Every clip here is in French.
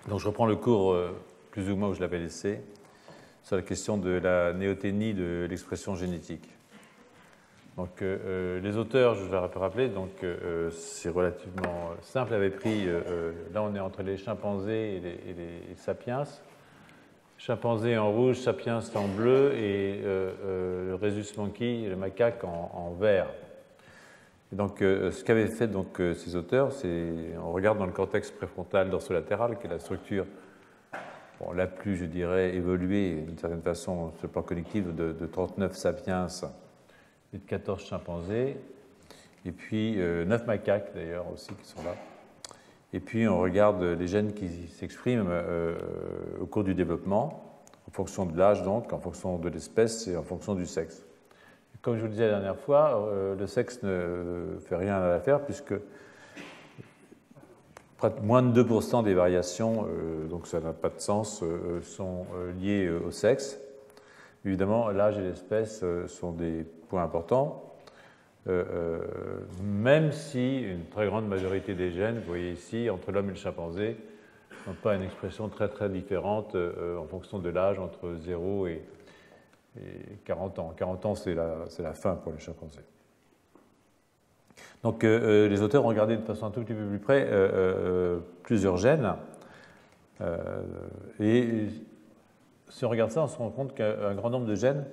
Donc je reprends le cours plus ou moins où je l'avais laissé, sur la question de la néoténie de l'expression génétique. Donc les auteurs, je vais rappeler, donc c'est relativement simple, avaient pris, là on est entre les chimpanzés et les sapiens. Chimpanzés en rouge, sapiens en bleu et le rhesus monkey, le macaque en vert. Et donc, ce qu'avaient fait donc, ces auteurs, c'est, on regarde dans le cortex préfrontal dorsolatéral, qui est la structure la plus, je dirais, évoluée, d'une certaine façon, sur le plan cognitif, de 39 sapiens et de 14 chimpanzés, et puis 9 macaques, d'ailleurs, aussi, qui sont là. Et puis, on regarde les gènes qui s'expriment au cours du développement, en fonction de l'âge, donc, en fonction de l'espèce et en fonction du sexe. Comme je vous le disais la dernière fois, le sexe ne fait rien à l'affaire puisque moins de 2% des variations, donc ça n'a pas de sens, sont liées au sexe. Évidemment, l'âge et l'espèce sont des points importants, même si une très grande majorité des gènes, vous voyez ici, entre l'homme et le chimpanzé, n'ont pas une expression très très différente en fonction de l'âge, entre 0 et 40 ans. 40 ans, c'est la fin pour les chimpanzés. Donc, les auteurs ont regardé de façon un tout petit peu plus près plusieurs gènes. Et si on regarde ça, on se rend compte qu'un grand nombre de gènes,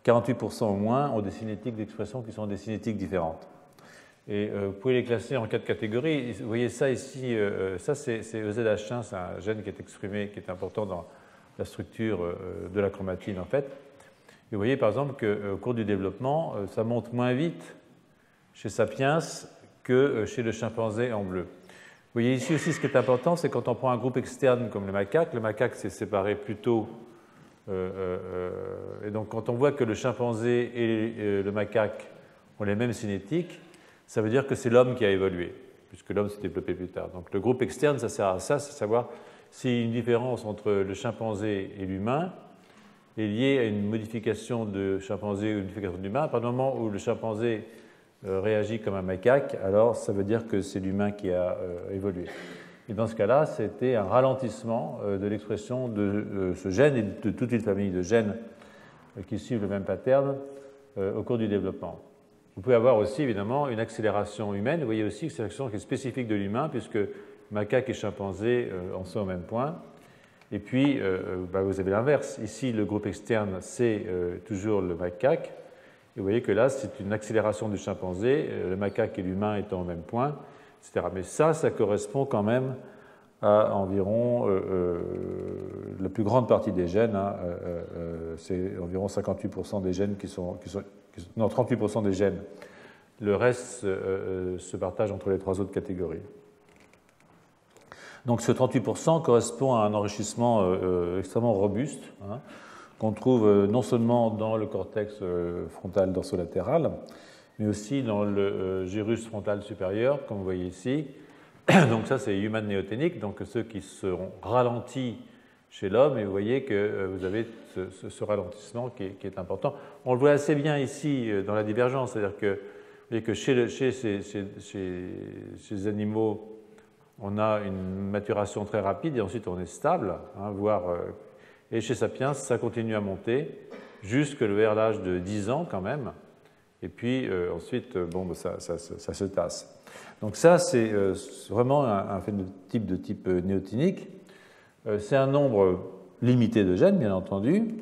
48% au moins, ont des cinétiques d'expression qui sont des cinétiques différentes. Et vous pouvez les classer en 4 catégories. Vous voyez ça ici, ça c'est EZH1, c'est un gène qui est exprimé, qui est important dans la structure de la chromatine en fait. Et vous voyez par exemple qu'au cours du développement, ça monte moins vite chez Sapiens que chez le chimpanzé en bleu. Vous voyez ici aussi ce qui est important, c'est quand on prend un groupe externe comme le macaque s'est séparé plus tôt. Et donc quand on voit que le chimpanzé et le macaque ont les mêmes cinétiques, ça veut dire que c'est l'homme qui a évolué, puisque l'homme s'est développé plus tard. Donc le groupe externe, ça sert à ça, c'est savoir s'il y a une différence entre le chimpanzé et l'humain est liée à une modification de chimpanzé ou une modification d'humain. À partir du moment où le chimpanzé réagit comme un macaque, alors ça veut dire que c'est l'humain qui a évolué. Et dans ce cas-là, c'était un ralentissement de l'expression de ce gène et de toute une famille de gènes qui suivent le même pattern au cours du développement. Vous pouvez avoir aussi, évidemment, une accélération humaine. Vous voyez aussi que c'est une accélération qui est spécifique de l'humain, puisque macaque et chimpanzé en sont au même point. Et puis, vous avez l'inverse. Ici, le groupe externe, c'est toujours le macaque. Et vous voyez que là, c'est une accélération du chimpanzé, le macaque et l'humain étant au même point, etc. Mais ça correspond quand même à environ la plus grande partie des gènes. C'est environ 58% des gènes non, 38% des gènes. Le reste se partage entre les 3 autres catégories. Donc ce 38% correspond à un enrichissement extrêmement robuste, qu'on trouve non seulement dans le cortex frontal dorsolatéral, mais aussi dans le gyrus frontal supérieur, comme vous voyez ici. Donc ça, c'est human néothénique, donc ceux qui seront ralentis chez l'homme, et vous voyez que vous avez ce ralentissement qui est important. On le voit assez bien ici dans la divergence, c'est-à-dire que, vous voyez que chez ces animaux, on a une maturation très rapide et ensuite on est stable, voire... Et chez Sapiens, ça continue à monter jusque vers l'âge de 10 ans quand même. Et puis ensuite, ça se tasse. Donc ça, c'est vraiment un phénotype de type néoténique. C'est un nombre limité de gènes, bien entendu.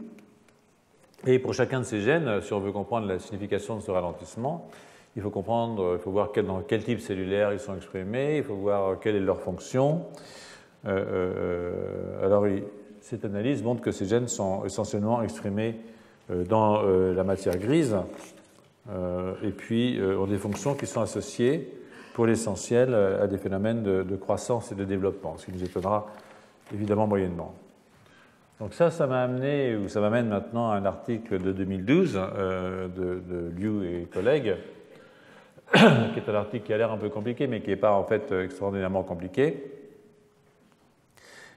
Et pour chacun de ces gènes, si on veut comprendre la signification de ce ralentissement, il faut voir dans quel type cellulaire ils sont exprimés, il faut voir quelle est leur fonction. Cette analyse montre que ces gènes sont essentiellement exprimés dans la matière grise et puis ont des fonctions qui sont associées pour l'essentiel à des phénomènes de croissance et de développement, ce qui nous étonnera évidemment moyennement. Donc ça m'amène maintenant à un article de 2012 de Liu et collègues, qui est un article qui a l'air un peu compliqué, mais qui n'est pas en fait extraordinairement compliqué.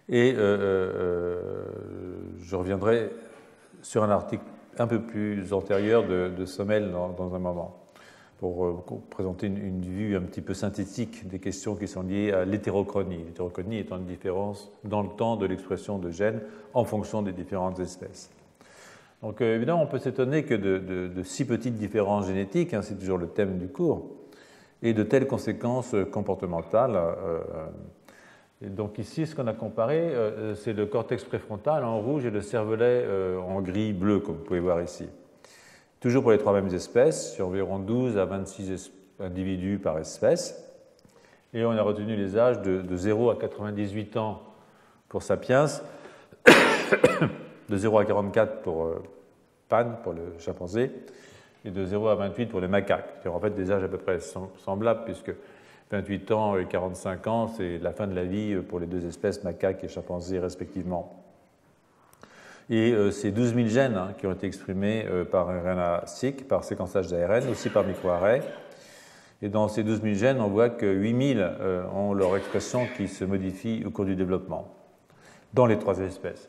Et je reviendrai sur un article un peu plus antérieur de Sommel dans un moment. pour présenter une vue un petit peu synthétique des questions qui sont liées à l'hétérochronie. L'hétérochronie étant une différence dans le temps de l'expression de gènes en fonction des différentes espèces. Donc évidemment, on peut s'étonner que de si petites différences génétiques, hein, c'est toujours le thème du cours, et de telles conséquences comportementales. Et donc ici, ce qu'on a comparé, c'est le cortex préfrontal en rouge et le cervelet en gris-bleu, comme vous pouvez voir ici. Toujours pour les trois mêmes espèces, sur environ 12 à 26 individus par espèce. Et on a retenu les âges de 0 à 98 ans pour Sapiens, de 0 à 44 pour Pan, pour le chimpanzé, et de 0 à 28 pour les macaques. C'est en fait des âges à peu près semblables, puisque 28 ans et 45 ans, c'est la fin de la vie pour les deux espèces, macaques et chimpanzés respectivement. Et ces 12 000 gènes hein, qui ont été exprimés par RNA-seq, par séquençage d'ARN, aussi par microarray. Et dans ces 12 000 gènes, on voit que 8 000 ont leur expression qui se modifie au cours du développement, dans les trois espèces.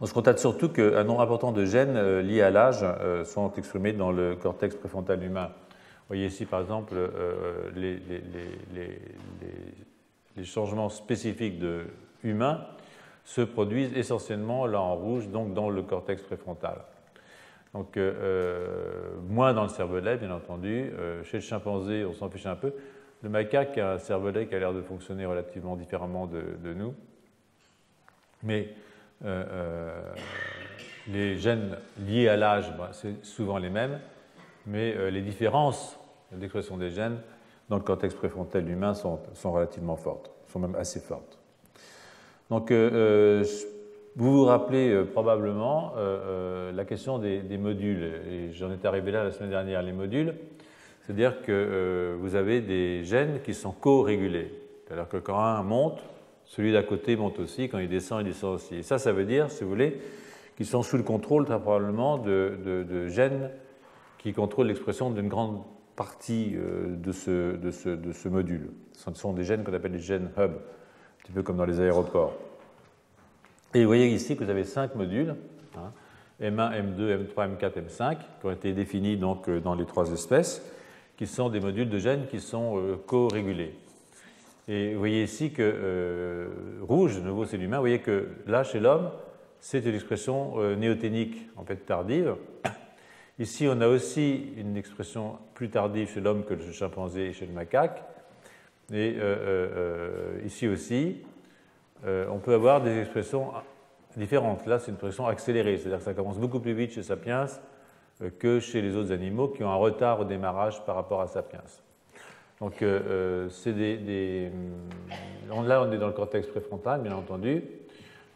On se constate surtout qu'un nombre important de gènes liés à l'âge sont exprimés dans le cortex préfrontal humain. Vous voyez ici, par exemple, les changements spécifiques de humains se produisent essentiellement là en rouge, donc dans le cortex préfrontal. Donc, moins dans le cervelet, bien entendu. Chez le chimpanzé, on s'en fiche un peu. Le macaque a un cervelet qui a l'air de fonctionner relativement différemment de nous. Mais les gènes liés à l'âge, c'est souvent les mêmes, mais les différences d'expression des gènes dans le cortex préfrontal humain sont relativement fortes, sont même assez fortes. Donc, vous vous rappelez probablement la question des modules, et j'en étais arrivé là la semaine dernière, les modules, c'est-à-dire que vous avez des gènes qui sont co-régulés, c'est-à-dire que quand un monte, celui d'à côté monte aussi, quand il descend aussi. Et ça veut dire, si vous voulez, qu'ils sont sous le contrôle très probablement de gènes qui contrôlent l'expression d'une grande partie de ce module. Ce sont des gènes qu'on appelle les gènes hub, un petit peu comme dans les aéroports. Et vous voyez ici que vous avez 5 modules, hein, M1, M2, M3, M4, M5, qui ont été définis donc, dans les trois espèces, qui sont des modules de gènes qui sont co-régulés. Et vous voyez ici que rouge, de nouveau c'est l'humain, vous voyez que là, chez l'homme, c'est une expression néoténique, en fait tardive. Ici, on a aussi une expression plus tardive chez l'homme que chez le chimpanzé et chez le macaque. Et ici aussi, on peut avoir des expressions différentes. Là, c'est une expression accélérée, c'est-à-dire que ça commence beaucoup plus vite chez Sapiens que chez les autres animaux qui ont un retard au démarrage par rapport à Sapiens. Donc, c'est là, on est dans le cortex préfrontal, bien entendu.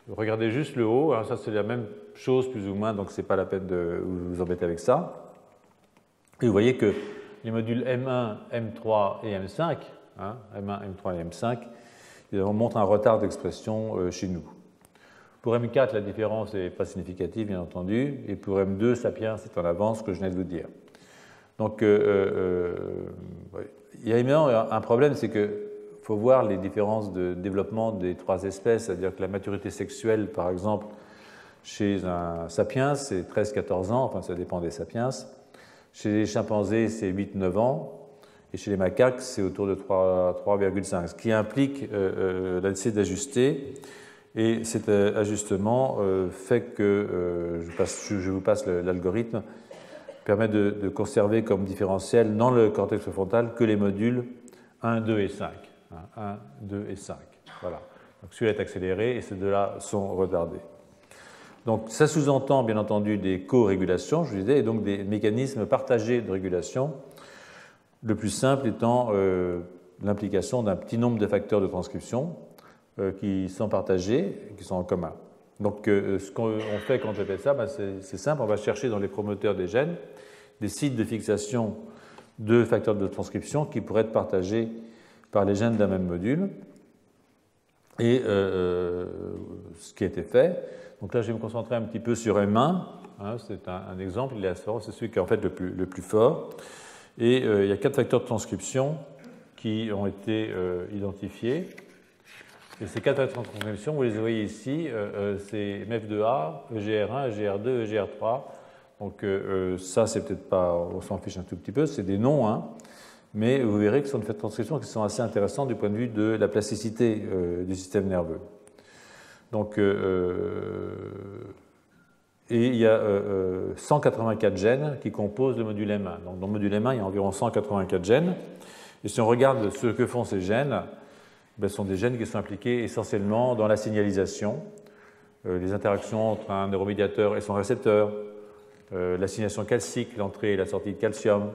Regardez juste le haut, hein, ça c'est la même chose plus ou moins, donc ce n'est pas la peine de vous embêter avec ça. Et vous voyez que les modules M1, M3 et M5, hein, M1, M3 et M5, montrent un retard d'expression chez nous. Pour M4, la différence n'est pas significative, bien entendu, et pour M2, Sapiens, c'est en avance, ce que je venais de vous dire. Donc, il y a évidemment un problème, c'est que il faut voir les différences de développement des trois espèces, c'est-à-dire que la maturité sexuelle, par exemple, chez un sapiens, c'est 13-14 ans, enfin ça dépend des sapiens. Chez les chimpanzés, c'est 8-9 ans, et chez les macaques, c'est autour de 3,5, ce qui implique la nécessité d'ajuster, et cet ajustement fait que, je vous passe l'algorithme, permet de conserver comme différentiel dans le cortex préfrontal que les modules 1, 2 et 5. 1, 2 et 5. Voilà. Donc celui-là est accéléré et ces deux-là sont retardés. Donc ça sous-entend bien entendu des co-régulations, je vous disais, et donc des mécanismes partagés de régulation, le plus simple étant l'implication d'un petit nombre de facteurs de transcription qui sont partagés, qui sont en commun. Donc ce qu'on fait quand on fait ça, c'est simple, on va chercher dans les promoteurs des gènes des sites de fixation de facteurs de transcription qui pourraient être partagés par les gènes d'un même module. Et ce qui a été fait, donc là je vais me concentrer un petit peu sur M1, hein, c'est un exemple, il est assez fort, c'est celui qui est en fait le plus fort. Et il y a 4 facteurs de transcription qui ont été identifiés. Et ces 4 facteurs de transcription, vous les voyez ici, c'est MF2A, EGR1, EGR2, EGR3. Donc ça, c'est peut-être pas, on s'en fiche un tout petit peu, c'est des noms, hein, mais vous verrez que ce sont des faits de transcription qui sont assez intéressants du point de vue de la plasticité du système nerveux. Donc, et il y a 184 gènes qui composent le module M1. Donc, dans le module M1, il y a environ 184 gènes. Et si on regarde ce que font ces gènes, ce sont des gènes qui sont impliqués essentiellement dans la signalisation, les interactions entre un neuromédiateur et son récepteur, l'assignation calcique, l'entrée et la sortie de calcium,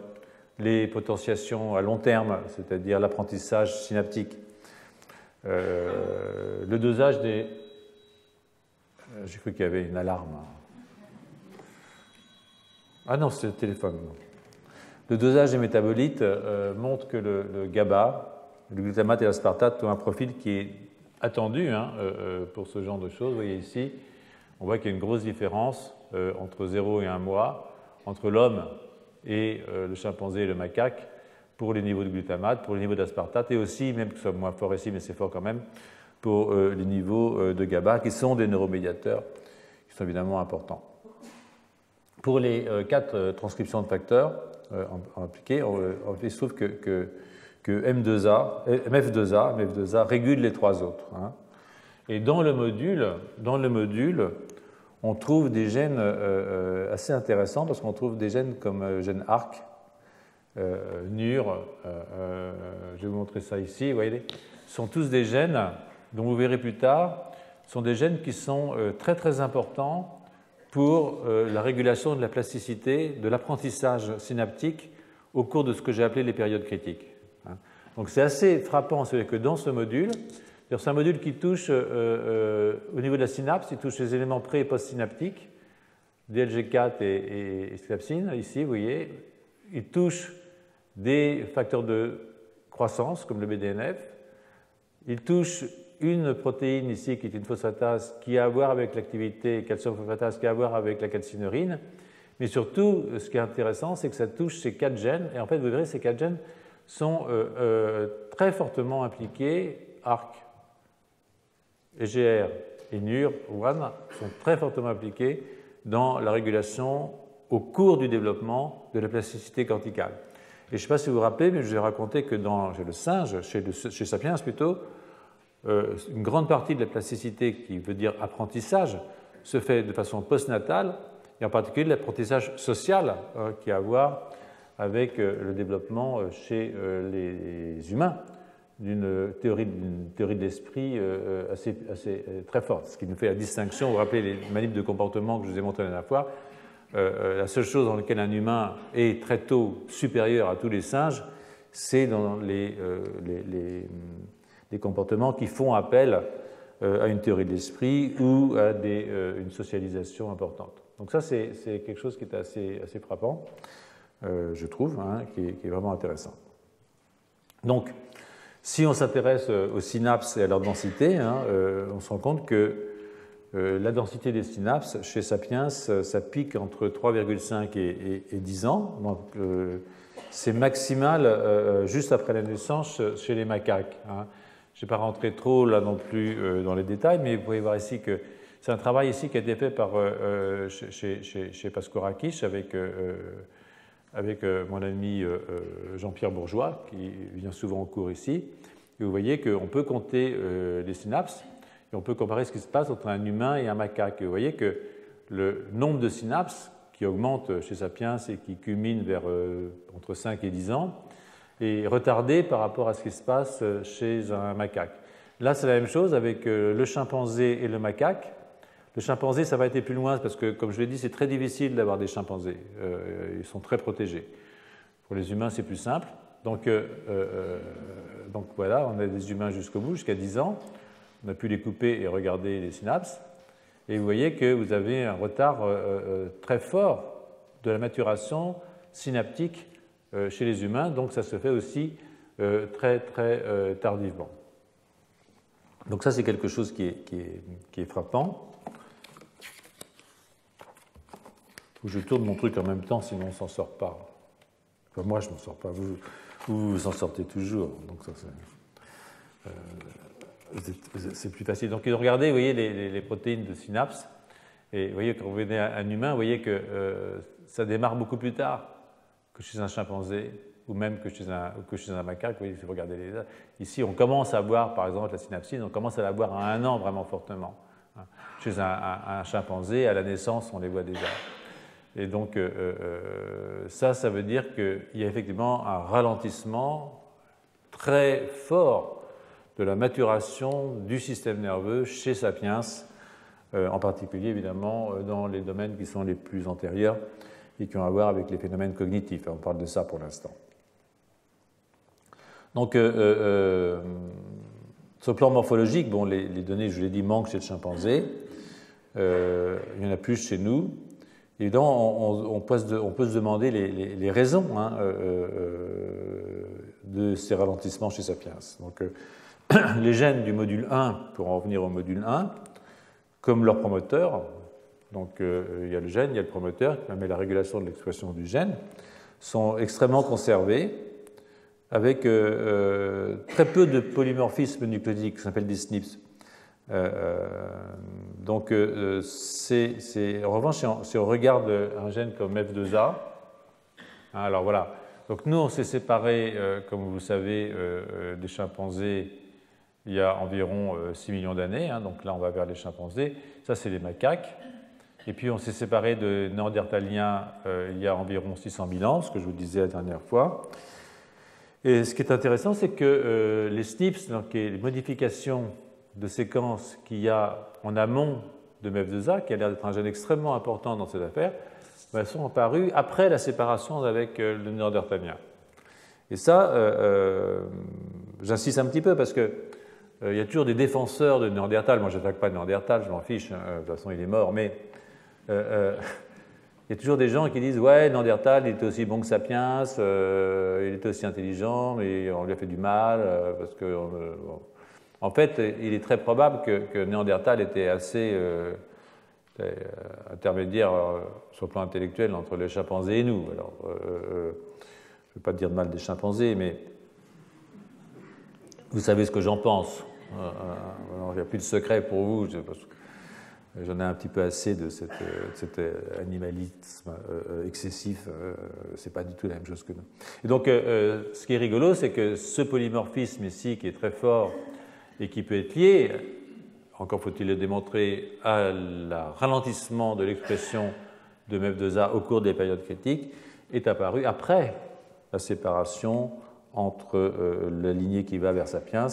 les potentiations à long terme, c'est-à-dire l'apprentissage synaptique, le dosage des... J'ai cru qu'il y avait une alarme. Ah non, c'est le téléphone. Le dosage des métabolites montre que le GABA, le glutamate et l'aspartate ont un profil qui est attendu pour ce genre de choses. Vous voyez ici, on voit qu'il y a une grosse différence entre 0 et 1 mois, entre l'homme et le chimpanzé et le macaque, pour les niveaux de glutamate, pour les niveaux d'aspartate, et aussi, même que ce soit moins fort ici, mais c'est fort quand même, pour les niveaux de GABA, qui sont des neuromédiateurs, qui sont évidemment importants. Pour les 4 transcriptions de facteurs impliquées, il se trouve que MF2A régule les 3 autres. Hein. Et dans le module, on trouve des gènes assez intéressants, parce qu'on trouve des gènes comme gène ARC, NUR, je vais vous montrer ça ici, vous voyez, ce sont tous des gènes dont vous verrez plus tard, sont des gènes qui sont très très importants pour la régulation de la plasticité, de l'apprentissage synaptique au cours de ce que j'ai appelé les périodes critiques. Donc c'est assez frappant, c'est que dans ce module, c'est un module qui touche au niveau de la synapse, il touche les éléments pré- et post-synaptiques, DLG4 et scapsine, ici, vous voyez, il touche des facteurs de croissance comme le BDNF, il touche une protéine ici qui est une phosphatase qui a à voir avec l'activité calcium-phosphatase, qui a à voir avec la calcinurine, mais surtout, ce qui est intéressant, c'est que ça touche ces 4 gènes, et en fait, vous verrez, ces 4 gènes sont très fortement impliqués, ARC, EGR et NUR1 sont très fortement impliqués dans la régulation au cours du développement de la plasticité corticale. Et je ne sais pas si vous vous rappelez, mais je vous ai raconté que chez le singe, chez Sapiens plutôt, une grande partie de la plasticité, qui veut dire apprentissage, se fait de façon postnatale, et en particulier l'apprentissage social qui a à voir avec le développement chez les humains d'une théorie de l'esprit assez très forte, ce qui nous fait la distinction. Vous vous rappelez les manips de comportement que je vous ai montré la dernière fois, la seule chose dans laquelle un humain est très tôt supérieur à tous les singes, c'est dans les comportements qui font appel à une théorie de l'esprit ou à une socialisation importante. Donc ça, c'est quelque chose qui est assez frappant, je trouve, qui est vraiment intéressant. Donc, si on s'intéresse aux synapses et à leur densité, on se rend compte que la densité des synapses chez Sapiens, ça pique entre 3,5 et 10 ans. Donc, c'est maximal juste après la naissance chez les macaques. Je ne vais pas rentrer trop là non plus dans les détails, mais vous pouvez voir ici que c'est un travail ici qui a été fait par, chez Paskorakis avec mon ami Jean-Pierre Bourgeois, qui vient souvent au cours ici. Et vous voyez qu'on peut compter les synapses et on peut comparer ce qui se passe entre un humain et un macaque. Et vous voyez que le nombre de synapses qui augmente chez Sapiens et qui culmine vers entre 5 et 10 ans est retardé par rapport à ce qui se passe chez un macaque. Là, c'est la même chose avec le chimpanzé et le macaque. Le chimpanzé, ça va être plus loin parce que, comme je l'ai dit, c'est très difficile d'avoir des chimpanzés. Ils sont très protégés. Pour les humains, c'est plus simple. Donc voilà, on a des humains jusqu'au bout, jusqu'à 10 ans. On a pu les couper et regarder les synapses. Et vous voyez que vous avez un retard très fort de la maturation synaptique chez les humains. Donc ça se fait aussi très tardivement. Donc ça, c'est quelque chose qui est frappant. Je tourne mon truc en même temps, sinon on ne s'en sort pas. Enfin, moi, je ne m'en sors pas. Vous en sortez toujours. Donc ça, c'est plus facile. Donc regardez, vous voyez les protéines de synapse. Et vous voyez, quand vous venez à un humain, vous voyez que ça démarre beaucoup plus tard que chez un chimpanzé ou même que chez un macaque. Vous voyez, si vous regardez ici, on commence à voir, par exemple, la synapsine, on commence à la voir à 1 an vraiment fortement. Chez un chimpanzé, à la naissance, on les voit déjà. Et donc, ça veut dire qu'il y a effectivement un ralentissement très fort de la maturation du système nerveux chez Sapiens, en particulier évidemment dans les domaines qui sont les plus antérieurs et qui ont à voir avec les phénomènes cognitifs. On parle de ça pour l'instant. Donc, sur le plan morphologique, bon, les données, je l'ai dit, manquent chez le chimpanzé. Il y en a plus chez nous. Évidemment, on peut se demander les raisons de ces ralentissements chez Sapiens. Donc, les gènes du module 1, pour en revenir au module 1, comme leur promoteur, donc il y a le gène, il y a le promoteur qui permet la régulation de l'expression du gène, sont extrêmement conservés avec très peu de polymorphisme nucléotidique, qui s'appelle des SNPs. Donc, en revanche, si on regarde un gène comme F2A, alors voilà, donc nous on s'est séparés, comme vous le savez, des chimpanzés il y a environ 6 millions d'années, donc là on va vers les chimpanzés, ça c'est les macaques, et puis on s'est séparés de néandertaliens il y a environ 600 000 ans, ce que je vous disais la dernière fois. Et ce qui est intéressant, c'est que les SNPs, donc les modifications de séquences qu'il y a en amont de MEF2A, qui a l'air d'être un gène extrêmement important dans cette affaire, elles sont apparues après la séparation avec le néandertalien. Et ça, j'insiste un petit peu parce que il y a toujours des défenseurs de Néandertal. Moi, je n'attaque pas Néandertal, je m'en fiche, de toute façon, il est mort, mais il y a toujours des gens qui disent « Ouais, Néandertal, il était aussi bon que Sapiens, il était aussi intelligent, mais on lui a fait du mal, parce que... bon. » En fait, il est très probable que Néandertal était assez intermédiaire sur le plan intellectuel entre les chimpanzés et nous. Alors, je ne veux pas dire de mal des chimpanzés, mais vous savez ce que j'en pense. Il n'y a plus de secret pour vous, parce que j'en ai un petit peu assez de cet animalisme excessif. Ce n'est pas du tout la même chose que nous. Et donc, ce qui est rigolo, c'est que ce polymorphisme ici, qui est très fort, et qui peut être lié, encore faut-il le démontrer, à la ralentissement de l'expression de MEF2A au cours des périodes critiques, est apparu après la séparation entre la lignée qui va vers Sapiens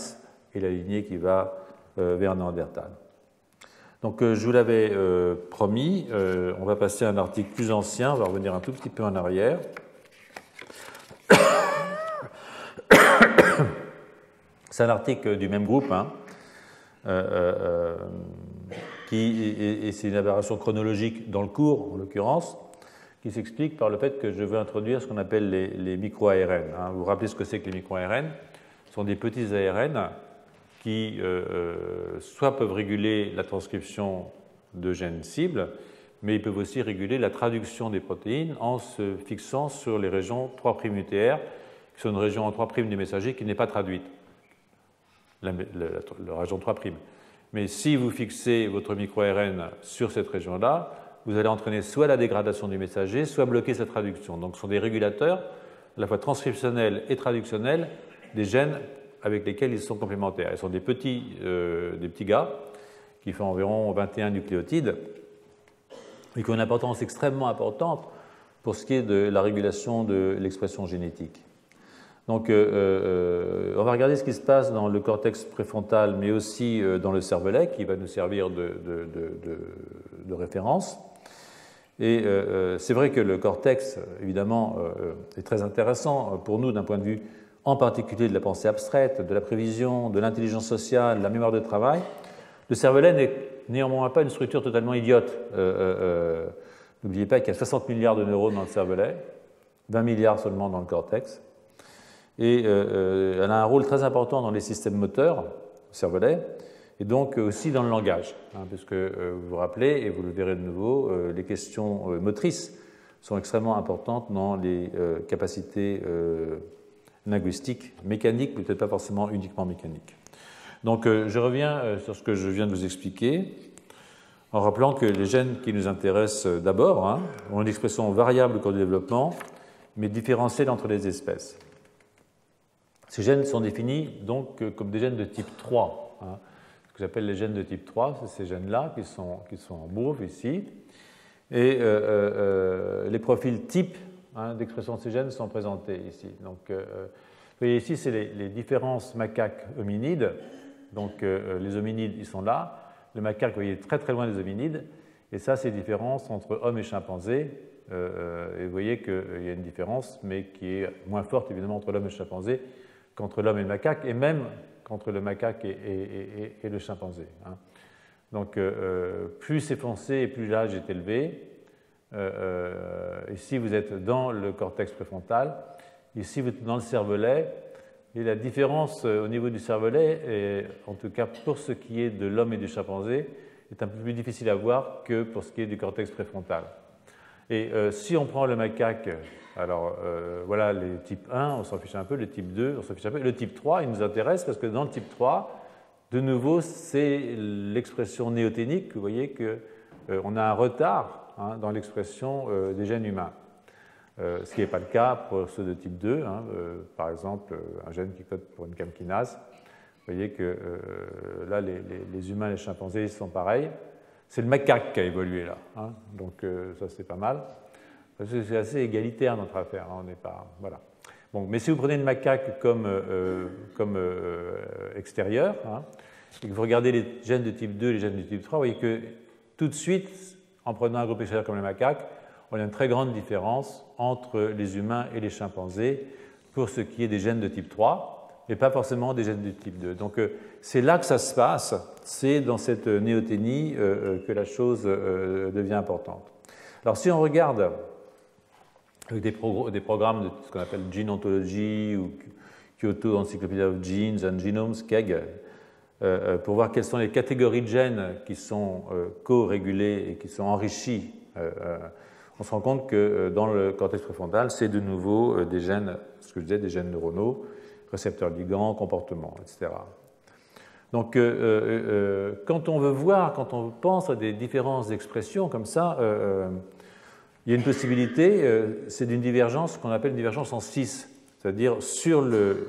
et la lignée qui va vers Néandertal. Donc je vous l'avais promis, on va passer à un article plus ancien, on va revenir un tout petit peu en arrière. C'est un article du même groupe, et c'est une aberration chronologique dans le cours, en l'occurrence, qui s'explique par le fait que je veux introduire ce qu'on appelle les micro-ARN. Vous vous rappelez ce que c'est que les micro-ARN? Ce sont des petits ARN qui soit peuvent réguler la transcription de gènes cibles, mais ils peuvent aussi réguler la traduction des protéines en se fixant sur les régions 3' UTR, qui sont une région en 3' du messager qui n'est pas traduite. La région 3'. Mais si vous fixez votre micro-ARN sur cette région-là, vous allez entraîner soit la dégradation du messager, soit bloquer sa traduction. Donc ce sont des régulateurs, à la fois transcriptionnels et traductionnels, des gènes avec lesquels ils sont complémentaires. Ils sont des petits gars qui font environ 21 nucléotides et qui ont une importance extrêmement importante pour ce qui est de la régulation de l'expression génétique. Donc, on va regarder ce qui se passe dans le cortex préfrontal, mais aussi dans le cervelet, qui va nous servir de référence. Et c'est vrai que le cortex, évidemment, est très intéressant pour nous d'un point de vue en particulier de la pensée abstraite, de la prévision, de l'intelligence sociale, de la mémoire de travail. Le cervelet n'est néanmoins pas une structure totalement idiote. N'oubliez pas qu'il y a 60 milliards de neurones dans le cervelet, 20 milliards seulement dans le cortex. Et elle a un rôle très important dans les systèmes moteurs, le cervelet, et donc aussi dans le langage, puisque vous vous rappelez, et vous le verrez de nouveau, les questions motrices sont extrêmement importantes dans les capacités linguistiques, mécaniques, peut-être pas forcément uniquement mécaniques. Donc je reviens sur ce que je viens de vous expliquer, en rappelant que les gènes qui nous intéressent d'abord ont une expression variable au cours du développement, mais différentielle entre les espèces. Ces gènes sont définis donc comme des gènes de type 3, ce que j'appelle les gènes de type 3, c'est ces gènes-là qui sont en mauve ici. Et les profils types d'expression de ces gènes sont présentés ici. Donc, vous voyez ici, c'est les différences macaques hominides. Donc, les hominides, ils sont là. Le macaque, vous voyez, très très loin des hominides. Et ça, c'est les différences entre hommes et chimpanzés. Et vous voyez qu'il y a une différence, mais qui est moins forte, évidemment, entre l'homme et le chimpanzé qu'entre l'homme et le macaque, et même qu'entre le macaque et le chimpanzé. Donc, plus c'est foncé et plus l'âge est élevé. Ici, vous êtes dans le cortex préfrontal. Ici, vous êtes dans le cervelet. Et la différence au niveau du cervelet, et en tout cas pour ce qui est de l'homme et du chimpanzé, est un peu plus difficile à voir que pour ce qui est du cortex préfrontal. Et si on prend le macaque, alors voilà les types 1, on s'en fiche un peu, le type 2, on s'en fiche un peu, le type 3, il nous intéresse parce que dans le type 3, de nouveau, c'est l'expression néoténique. Vous voyez qu'on a un retard dans l'expression des gènes humains. Ce qui n'est pas le cas pour ceux de type 2. Par exemple, un gène qui code pour une CAM kinase. Vous voyez que là, les humains et les chimpanzés ils sont pareils. C'est le macaque qui a évolué là. Donc ça, c'est pas mal. Parce que c'est assez égalitaire notre affaire. On n'est pas, voilà. Bon, mais si vous prenez le macaque comme extérieur, et que vous regardez les gènes de type 2 et les gènes de type 3, vous voyez que tout de suite, en prenant un groupe extérieur comme le macaque, on a une très grande différence entre les humains et les chimpanzés pour ce qui est des gènes de type 3, mais pas forcément des gènes de type 2. Donc c'est là que ça se passe, c'est dans cette néoténie que la chose devient importante. Alors si on regarde avec des programmes de ce qu'on appelle Gene Ontology ou Kyoto Encyclopedia of Genes and Genomes, KEGG, pour voir quelles sont les catégories de gènes qui sont co-régulées et qui sont enrichies, on se rend compte que dans le cortex préfrontal, c'est de nouveau des gènes, ce que je disais, des gènes neuronaux, récepteurs ligands, comportements, etc. Donc, quand on veut voir, quand on pense à des différences d'expression comme ça, il y a une possibilité, c'est d'une divergence qu'on appelle une divergence en 6, c'est-à-dire sur le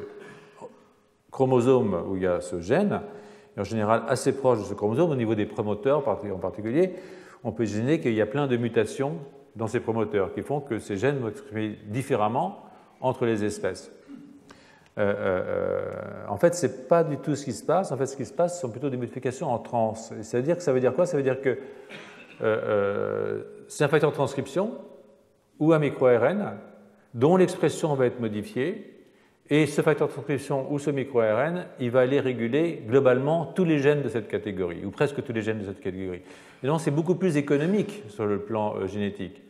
chromosome où il y a ce gène, et en général assez proche de ce chromosome, au niveau des promoteurs en particulier, on peut imaginer qu'il y a plein de mutations dans ces promoteurs qui font que ces gènes vont s'exprimer différemment entre les espèces. En fait, ce n'est pas du tout ce qui se passe. En fait, ce qui se passe, ce sont plutôt des modifications en trans. C'est-à-dire que ça veut dire quoi? Ça veut dire que c'est un facteur de transcription ou un micro-ARN dont l'expression va être modifiée, et ce facteur de transcription ou ce micro-ARN, il va aller réguler globalement tous les gènes de cette catégorie, ou presque tous les gènes de cette catégorie. Et donc, c'est beaucoup plus économique sur le plan génétique.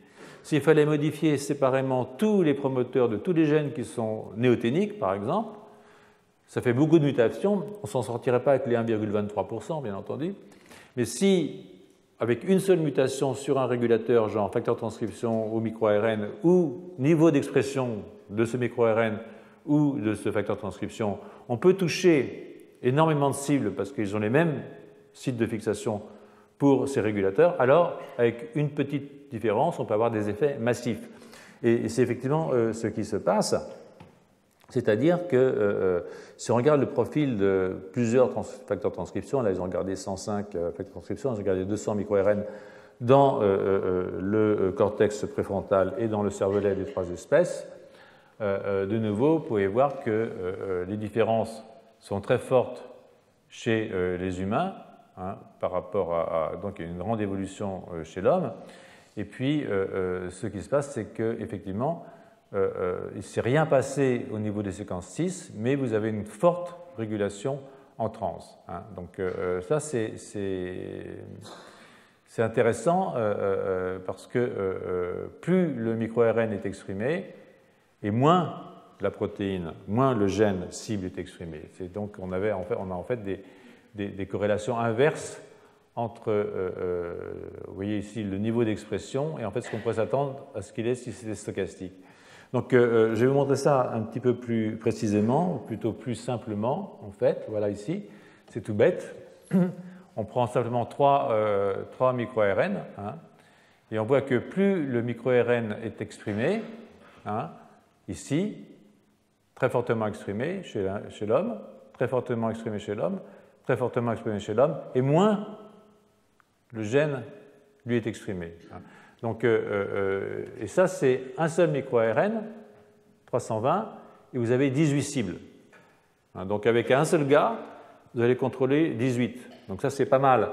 S'il fallait modifier séparément tous les promoteurs de tous les gènes qui sont néoténiques, par exemple, ça fait beaucoup de mutations, on ne s'en sortirait pas avec les 1,23%, bien entendu. Mais si, avec une seule mutation sur un régulateur, genre facteur de transcription ou micro-ARN, ou niveau d'expression de ce micro-ARN ou de ce facteur de transcription, on peut toucher énormément de cibles parce qu'ils ont les mêmes sites de fixation pour ces régulateurs, alors avec une petite différence, on peut avoir des effets massifs. Et c'est effectivement ce qui se passe, c'est-à-dire que si on regarde le profil de plusieurs facteurs de transcription, là ils ont regardé 105 facteurs de transcription, ils ont regardé 200 micro-ARN dans le cortex préfrontal et dans le cervelet des trois espèces, de nouveau, vous pouvez voir que les différences sont très fortes chez les humains, par rapport à donc il y a une grande évolution chez l'homme. Et puis, ce qui se passe, c'est qu'effectivement, il ne s'est rien passé au niveau des séquences 6, mais vous avez une forte régulation en trans. Donc, ça, c'est intéressant parce que plus le micro-ARN est exprimé, et moins la protéine, moins le gène cible est exprimé. Donc, on a en fait des corrélations inverses entre, vous voyez ici, le niveau d'expression et en fait ce qu'on pourrait s'attendre à ce qu'il est si c'était stochastique. Donc, je vais vous montrer ça un petit peu plus précisément, ou plutôt plus simplement, en fait. Voilà ici, c'est tout bête. on prend simplement 3 micro-ARN, hein, et on voit que plus le micro-ARN est exprimé, hein, ici, très fortement exprimé chez l'homme, très fortement exprimé chez l'homme, très fortement exprimé chez l'homme, et moins le gène lui est exprimé. Hein. Donc, et ça, c'est un seul micro-ARN, 320, et vous avez 18 cibles. Hein, donc, avec un seul gars, vous allez contrôler 18. Donc, ça, c'est pas mal.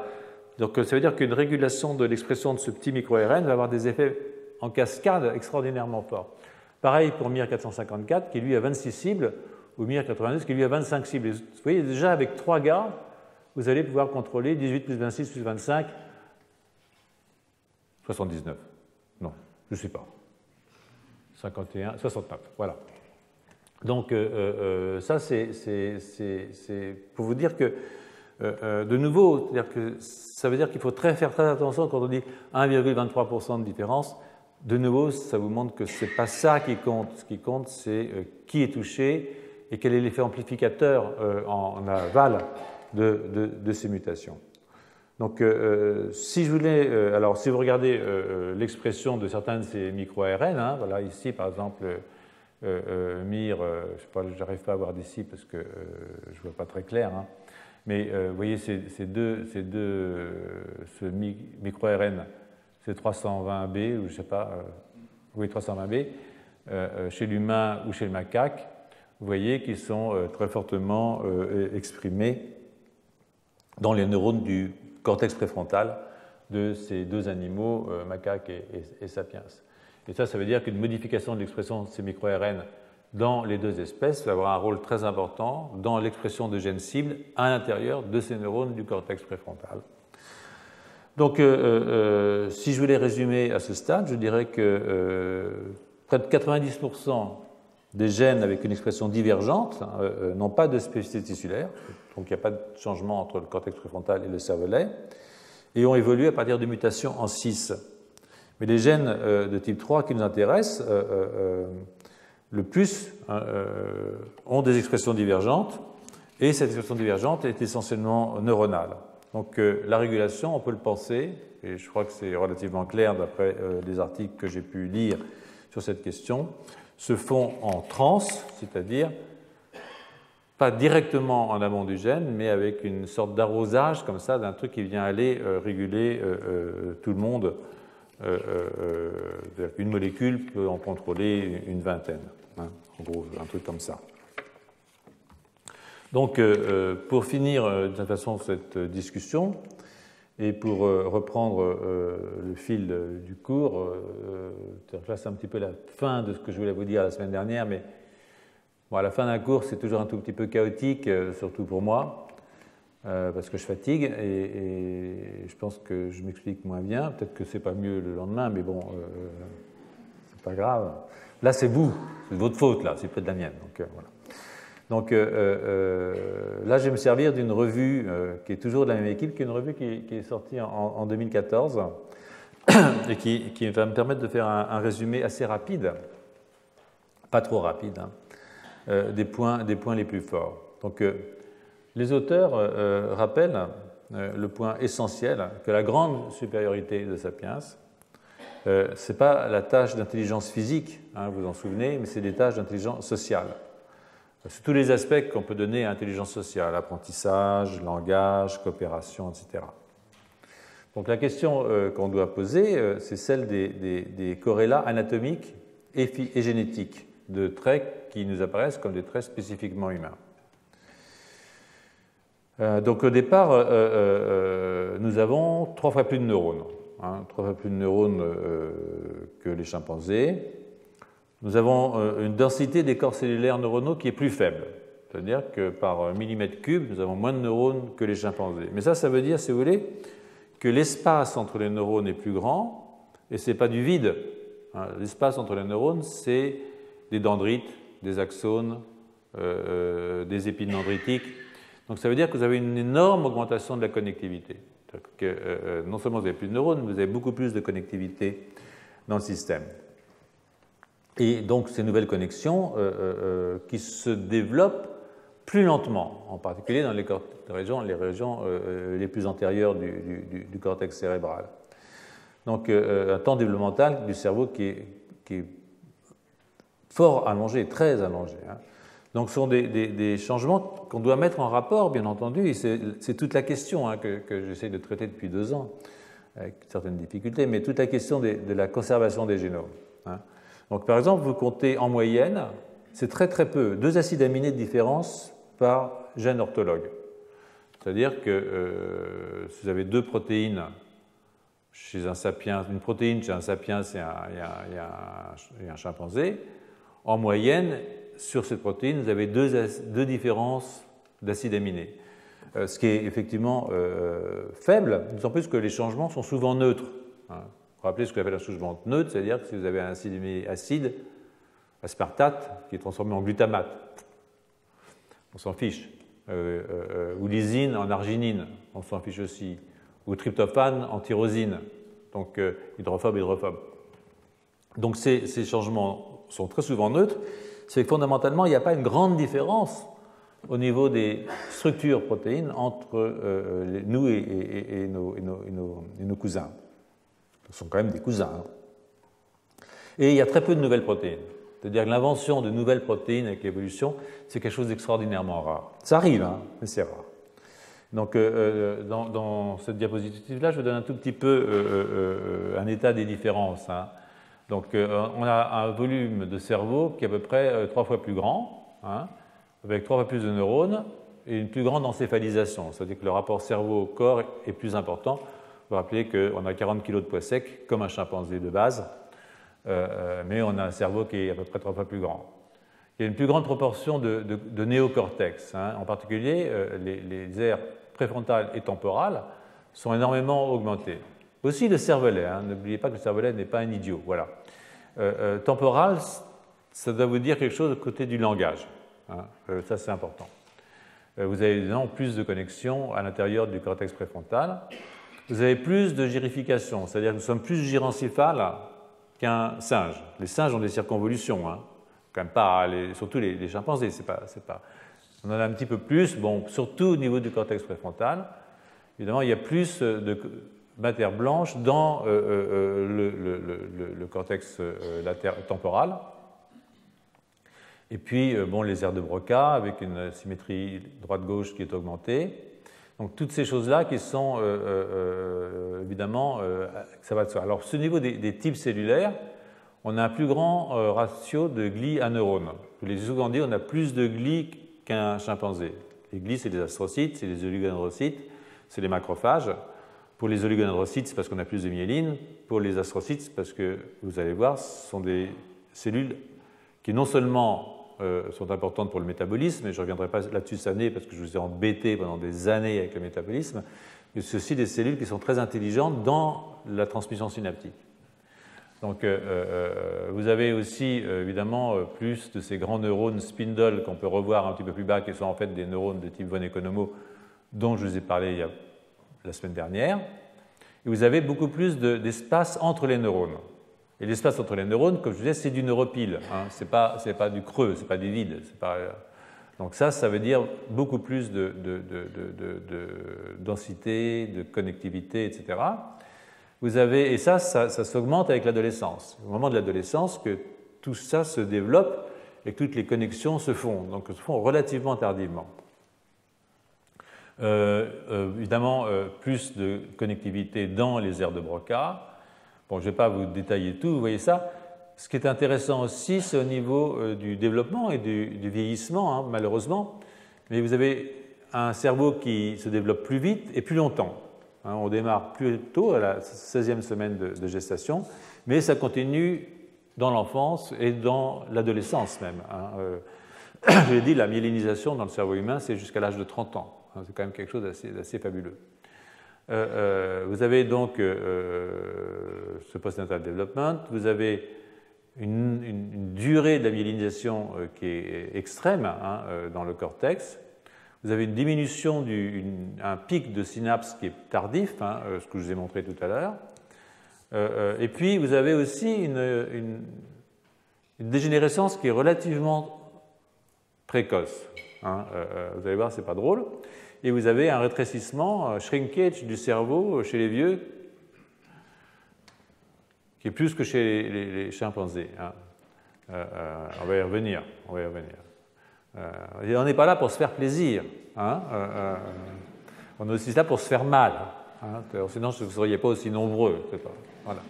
Donc, ça veut dire qu'une régulation de l'expression de ce petit micro-ARN va avoir des effets en cascade extraordinairement forts. Pareil pour MIR454, qui lui a 26 cibles, ou MIR92, qui lui a 25 cibles. Vous voyez, déjà, avec 3 gars, vous allez pouvoir contrôler 18 plus 26 plus 25, 79. Non, je ne sais pas. 51, 69, voilà. Donc, ça, c'est pour vous dire que, de nouveau, ça veut dire qu'il faut faire très attention quand on dit 1,23% de différence. De nouveau, ça vous montre que ce n'est pas ça qui compte. Ce qui compte, c'est qui est touché et quel est l'effet amplificateur en aval de ces mutations. Donc, si je voulais, alors si vous regardez l'expression de certains de ces micro-ARN, hein, voilà ici par exemple MIR, je n'arrive pas à voir d'ici parce que je ne vois pas très clair, hein, mais vous voyez ce micro-ARN, c'est 320B, ou je ne sais pas, oui 320B, chez l'humain ou chez le macaque, vous voyez qu'ils sont très fortement exprimés dans les neurones du cortex préfrontal de ces deux animaux, macaques et sapiens. Et ça veut dire qu'une modification de l'expression de ces micro-ARN dans les deux espèces va avoir un rôle très important dans l'expression de gènes cibles à l'intérieur de ces neurones du cortex préfrontal. Donc, si je voulais résumer à ce stade, je dirais que près de 90% des gènes avec une expression divergente n'ont pas de spécificité tissulaire, donc il n'y a pas de changement entre le cortex préfrontal et le cervelet, et ont évolué à partir de mutations en 6. Mais les gènes de type 3 qui nous intéressent le plus ont des expressions divergentes, et cette expression divergente est essentiellement neuronale. Donc la régulation, on peut le penser, et je crois que c'est relativement clair d'après les articles que j'ai pu lire sur cette question, se font en trans, c'est-à-dire pas directement en amont du gène, mais avec une sorte d'arrosage comme ça d'un truc qui vient aller réguler tout le monde. Une molécule peut en contrôler une vingtaine, hein, en gros, un truc comme ça. Donc, pour finir de toute façon cette discussion, et pour reprendre le fil du cours, là c'est un petit peu la fin de ce que je voulais vous dire la semaine dernière, mais bon, à la fin d'un cours c'est toujours un tout petit peu chaotique, surtout pour moi, parce que je fatigue et je pense que je m'explique moins bien. Peut-être que c'est pas mieux le lendemain, mais bon, c'est pas grave. Là c'est vous, c'est votre faute là, c'est peut-être la mienne. Donc voilà. Donc là, je vais me servir d'une revue qui est toujours de la même équipe, qui est une revue qui est sortie en 2014 et qui va me permettre de faire un résumé assez rapide, pas trop rapide, hein, des points les plus forts. Donc les auteurs rappellent le point essentiel, que la grande supériorité de Sapiens, ce n'est pas la tâche d'intelligence physique, hein, vous vous en souvenez, mais c'est des tâches d'intelligence sociale. C'est tous les aspects qu'on peut donner à l'intelligence sociale, apprentissage, langage, coopération, etc. Donc la question qu'on doit poser, c'est celle des corrélats anatomiques et génétiques de traits qui nous apparaissent comme des traits spécifiquement humains. Donc au départ, nous avons 3 fois plus de neurones, hein, 3 fois plus de neurones que les chimpanzés. Nous avons une densité des corps cellulaires neuronaux qui est plus faible, c'est-à-dire que par millimètre cube, nous avons moins de neurones que les chimpanzés. Mais ça veut dire, si vous voulez, que l'espace entre les neurones est plus grand, et ce n'est pas du vide. Hein. L'espace entre les neurones, c'est des dendrites, des axones, des épines dendritiques. Donc ça veut dire que vous avez une énorme augmentation de la connectivité. Que, non seulement vous avez plus de neurones, mais vous avez beaucoup plus de connectivité dans le système. Et donc ces nouvelles connexions qui se développent plus lentement, en particulier dans les régions les plus antérieures du cortex cérébral. Donc un temps développemental du cerveau qui est fort allongé, très allongé. Hein. Donc ce sont des changements qu'on doit mettre en rapport, bien entendu, et c'est toute la question hein, que j'essaie de traiter depuis 2 ans, avec certaines difficultés, mais toute la question de la conservation des génomes. Hein. Donc par exemple, vous comptez en moyenne, c'est très très peu, 2 acides aminés de différence par gène orthologue. C'est-à-dire que si vous avez 2 protéines chez un sapiens, une protéine chez un sapiens et un chimpanzé, en moyenne, sur cette protéine, vous avez 2 différences d'acides aminés. Ce qui est effectivement faible, d'autant plus que les changements sont souvent neutres. Hein. Vous vous rappelez ce qu'on appelle un changement neutre, c'est-à-dire que si vous avez un acide aminé acide, aspartate, qui est transformé en glutamate, on s'en fiche. Ou lysine en arginine, on s'en fiche aussi. Ou tryptophane en tyrosine, donc hydrophobe. Donc ces changements sont très souvent neutres, c'est que fondamentalement il n'y a pas une grande différence au niveau des structures protéines entre nous et nos cousins. Ce sont quand même des cousins. Hein. Et il y a très peu de nouvelles protéines. C'est-à-dire que l'invention de nouvelles protéines avec l'évolution, c'est quelque chose d'extraordinairement rare. Ça arrive, hein, mais c'est rare. Donc, dans cette diapositive-là, je vous donne un tout petit peu un état des différences. Hein. Donc, on a un volume de cerveau qui est à peu près 3 fois plus grand, hein, avec 3 fois plus de neurones et une plus grande encéphalisation. C'est-à-dire que le rapport cerveau-corps est plus important. Vous vous rappelez qu'on a 40 kg de poids sec, comme un chimpanzé de base, mais on a un cerveau qui est à peu près 3 fois plus grand. Il y a une plus grande proportion de néocortex. Hein. En particulier, les aires préfrontales et temporales sont énormément augmentées. Aussi le cervelet. Hein. N'oubliez pas que le cervelet n'est pas un idiot. Voilà. Temporal, ça doit vous dire quelque chose du côté du langage. Hein. Ça, c'est important. Vous avez évidemment plus de connexions à l'intérieur du cortex préfrontal. Vous avez plus de girification, c'est-à-dire que nous sommes plus gyrencéphales qu'un singe. Les singes ont des circonvolutions, hein. Quand même pas, surtout les chimpanzés, c'est pas. On en a un petit peu plus, bon, surtout au niveau du cortex préfrontal. Évidemment, il y a plus de matière blanche dans le cortex temporal. Et puis, bon, les aires de Broca avec une symétrie droite-gauche qui est augmentée. Donc, toutes ces choses-là qui sont évidemment, ça va de soi. Alors, ce niveau des types cellulaires, on a un plus grand ratio de glis à neurones. Je vous l'ai souvent dit, on a plus de glis qu'un chimpanzé. Les glis, c'est les astrocytes, c'est les oligodendrocytes, c'est les macrophages. Pour les oligodendrocytes, c'est parce qu'on a plus de myéline. Pour les astrocytes, c'est parce que, vous allez voir, ce sont des cellules qui non seulement sont importantes pour le métabolisme, et je ne reviendrai pas là-dessus cette année parce que je vous ai embêté pendant des années avec le métabolisme, mais c'est aussi des cellules qui sont très intelligentes dans la transmission synaptique. Donc, vous avez aussi, évidemment, plus de ces grands neurones spindle qu'on peut revoir un petit peu plus bas, qui sont en fait des neurones de type von Economo, dont je vous ai parlé la semaine dernière. Et vous avez beaucoup plus d'espace entre les neurones. Et l'espace entre les neurones, comme je vous disais, c'est du neuropile. Hein. Ce n'est pas du creux, ce n'est pas du vide. Donc ça veut dire beaucoup plus de densité, de connectivité, etc. Vous avez, et ça s'augmente avec l'adolescence. Au moment de l'adolescence, que tout ça se développe et que toutes les connexions se font, donc se font relativement tardivement. Évidemment, plus de connectivité dans les aires de Broca. Bon, je ne vais pas vous détailler tout, vous voyez ça. Ce qui est intéressant aussi, c'est au niveau du développement et du vieillissement, hein, malheureusement. Mais vous avez un cerveau qui se développe plus vite et plus longtemps. Hein, on démarre plus tôt, à la 16e semaine de gestation, mais ça continue dans l'enfance et dans l'adolescence même. Hein. Je l'ai dit, la myélinisation dans le cerveau humain, c'est jusqu'à l'âge de 30 ans. Hein, c'est quand même quelque chose d'assez fabuleux. Vous avez donc ce postnatal development, vous avez une durée de la myélinisation qui est extrême hein, dans le cortex. Vous avez une diminution, un pic de synapse qui est tardif, hein, ce que je vous ai montré tout à l'heure. Et puis vous avez aussi une dégénérescence qui est relativement précoce. hein, vous allez voir, ce n'est pas drôle. Et vous avez un rétrécissement, shrinkage du cerveau chez les vieux, qui est plus que chez les chimpanzés. Hein. On va y revenir. On n'est pas là pour se faire plaisir. Hein. On est aussi là pour se faire mal. Hein. Sinon, vous ne seriez pas aussi nombreux. Voilà.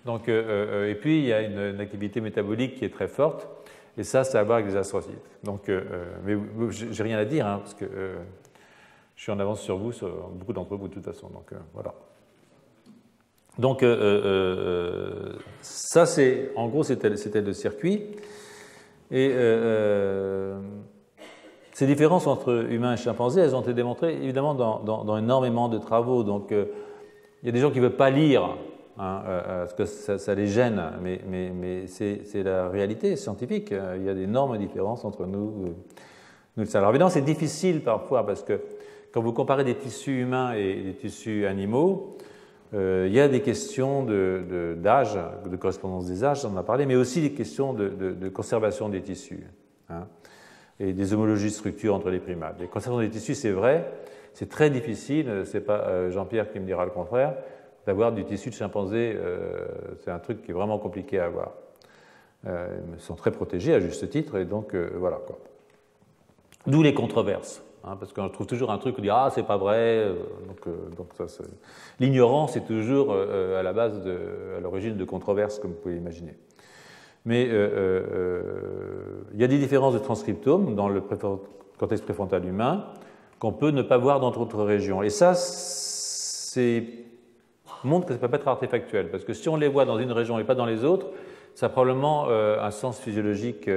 Donc, et puis, il y a une activité métabolique qui est très forte. Et ça a à voir avec les astrocytes. Donc, mais j'ai rien à dire, hein, parce que je suis en avance sur vous, sur beaucoup d'entre vous, de toute façon. Donc, voilà. Donc, ça, en gros, c'était le circuit. Et ces différences entre humains et chimpanzés, elles ont été démontrées, évidemment, dans énormément de travaux. Donc, il y a des gens qui ne veulent pas lire, hein, parce que ça les gêne, mais c'est la réalité scientifique. Il y a d'énormes différences entre nous. Alors, évidemment, c'est difficile parfois, parce que quand vous comparez des tissus humains et des tissus animaux, il y a des questions d'âge, de correspondance des âges, on en a parlé, mais aussi des questions de conservation des tissus, hein, et des homologies de structure entre les primates. La conservation des tissus, c'est vrai, c'est très difficile, c'est pas Jean-Pierre qui me dira le contraire, d'avoir du tissu de chimpanzé, c'est un truc qui est vraiment compliqué à avoir. Ils sont très protégés à juste titre, et donc voilà quoi. D'où les controverses. Hein, parce qu'on trouve toujours un truc où on dit « Ah, c'est pas vrai ». L'ignorance est toujours à la base, à l'origine de controverses, comme vous pouvez l'imaginer. Mais il y a des différences de transcriptome dans le cortex préfrontal humain qu'on peut ne pas voir dans d'autres régions. Et ça montre que ça ne peut pas être artefactuel, parce que si on les voit dans une région et pas dans les autres, ça a probablement un sens physiologique,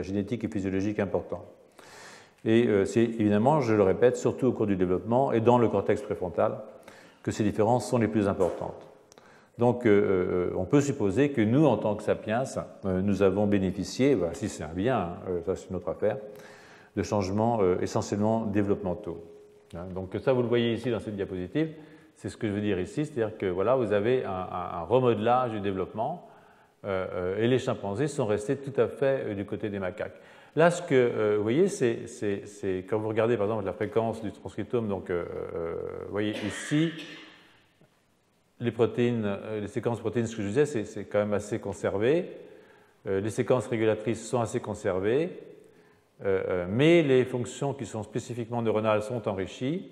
génétique et physiologique important. Et c'est évidemment, je le répète, surtout au cours du développement et dans le cortex préfrontal, que ces différences sont les plus importantes. Donc, on peut supposer que nous, en tant que sapiens, nous avons bénéficié, si c'est un bien, ça c'est une autre affaire, de changements essentiellement développementaux. Donc ça, vous le voyez ici dans cette diapositive, c'est ce que je veux dire ici, c'est-à-dire que voilà, vous avez un remodelage du développement et les chimpanzés sont restés tout à fait du côté des macaques. Là, ce que vous voyez, c'est quand vous regardez par exemple la fréquence du transcriptome, donc vous voyez ici, les protéines, les séquences protéines, ce que je disais, c'est quand même assez conservé. Les séquences régulatrices sont assez conservées, mais les fonctions qui sont spécifiquement neuronales sont enrichies.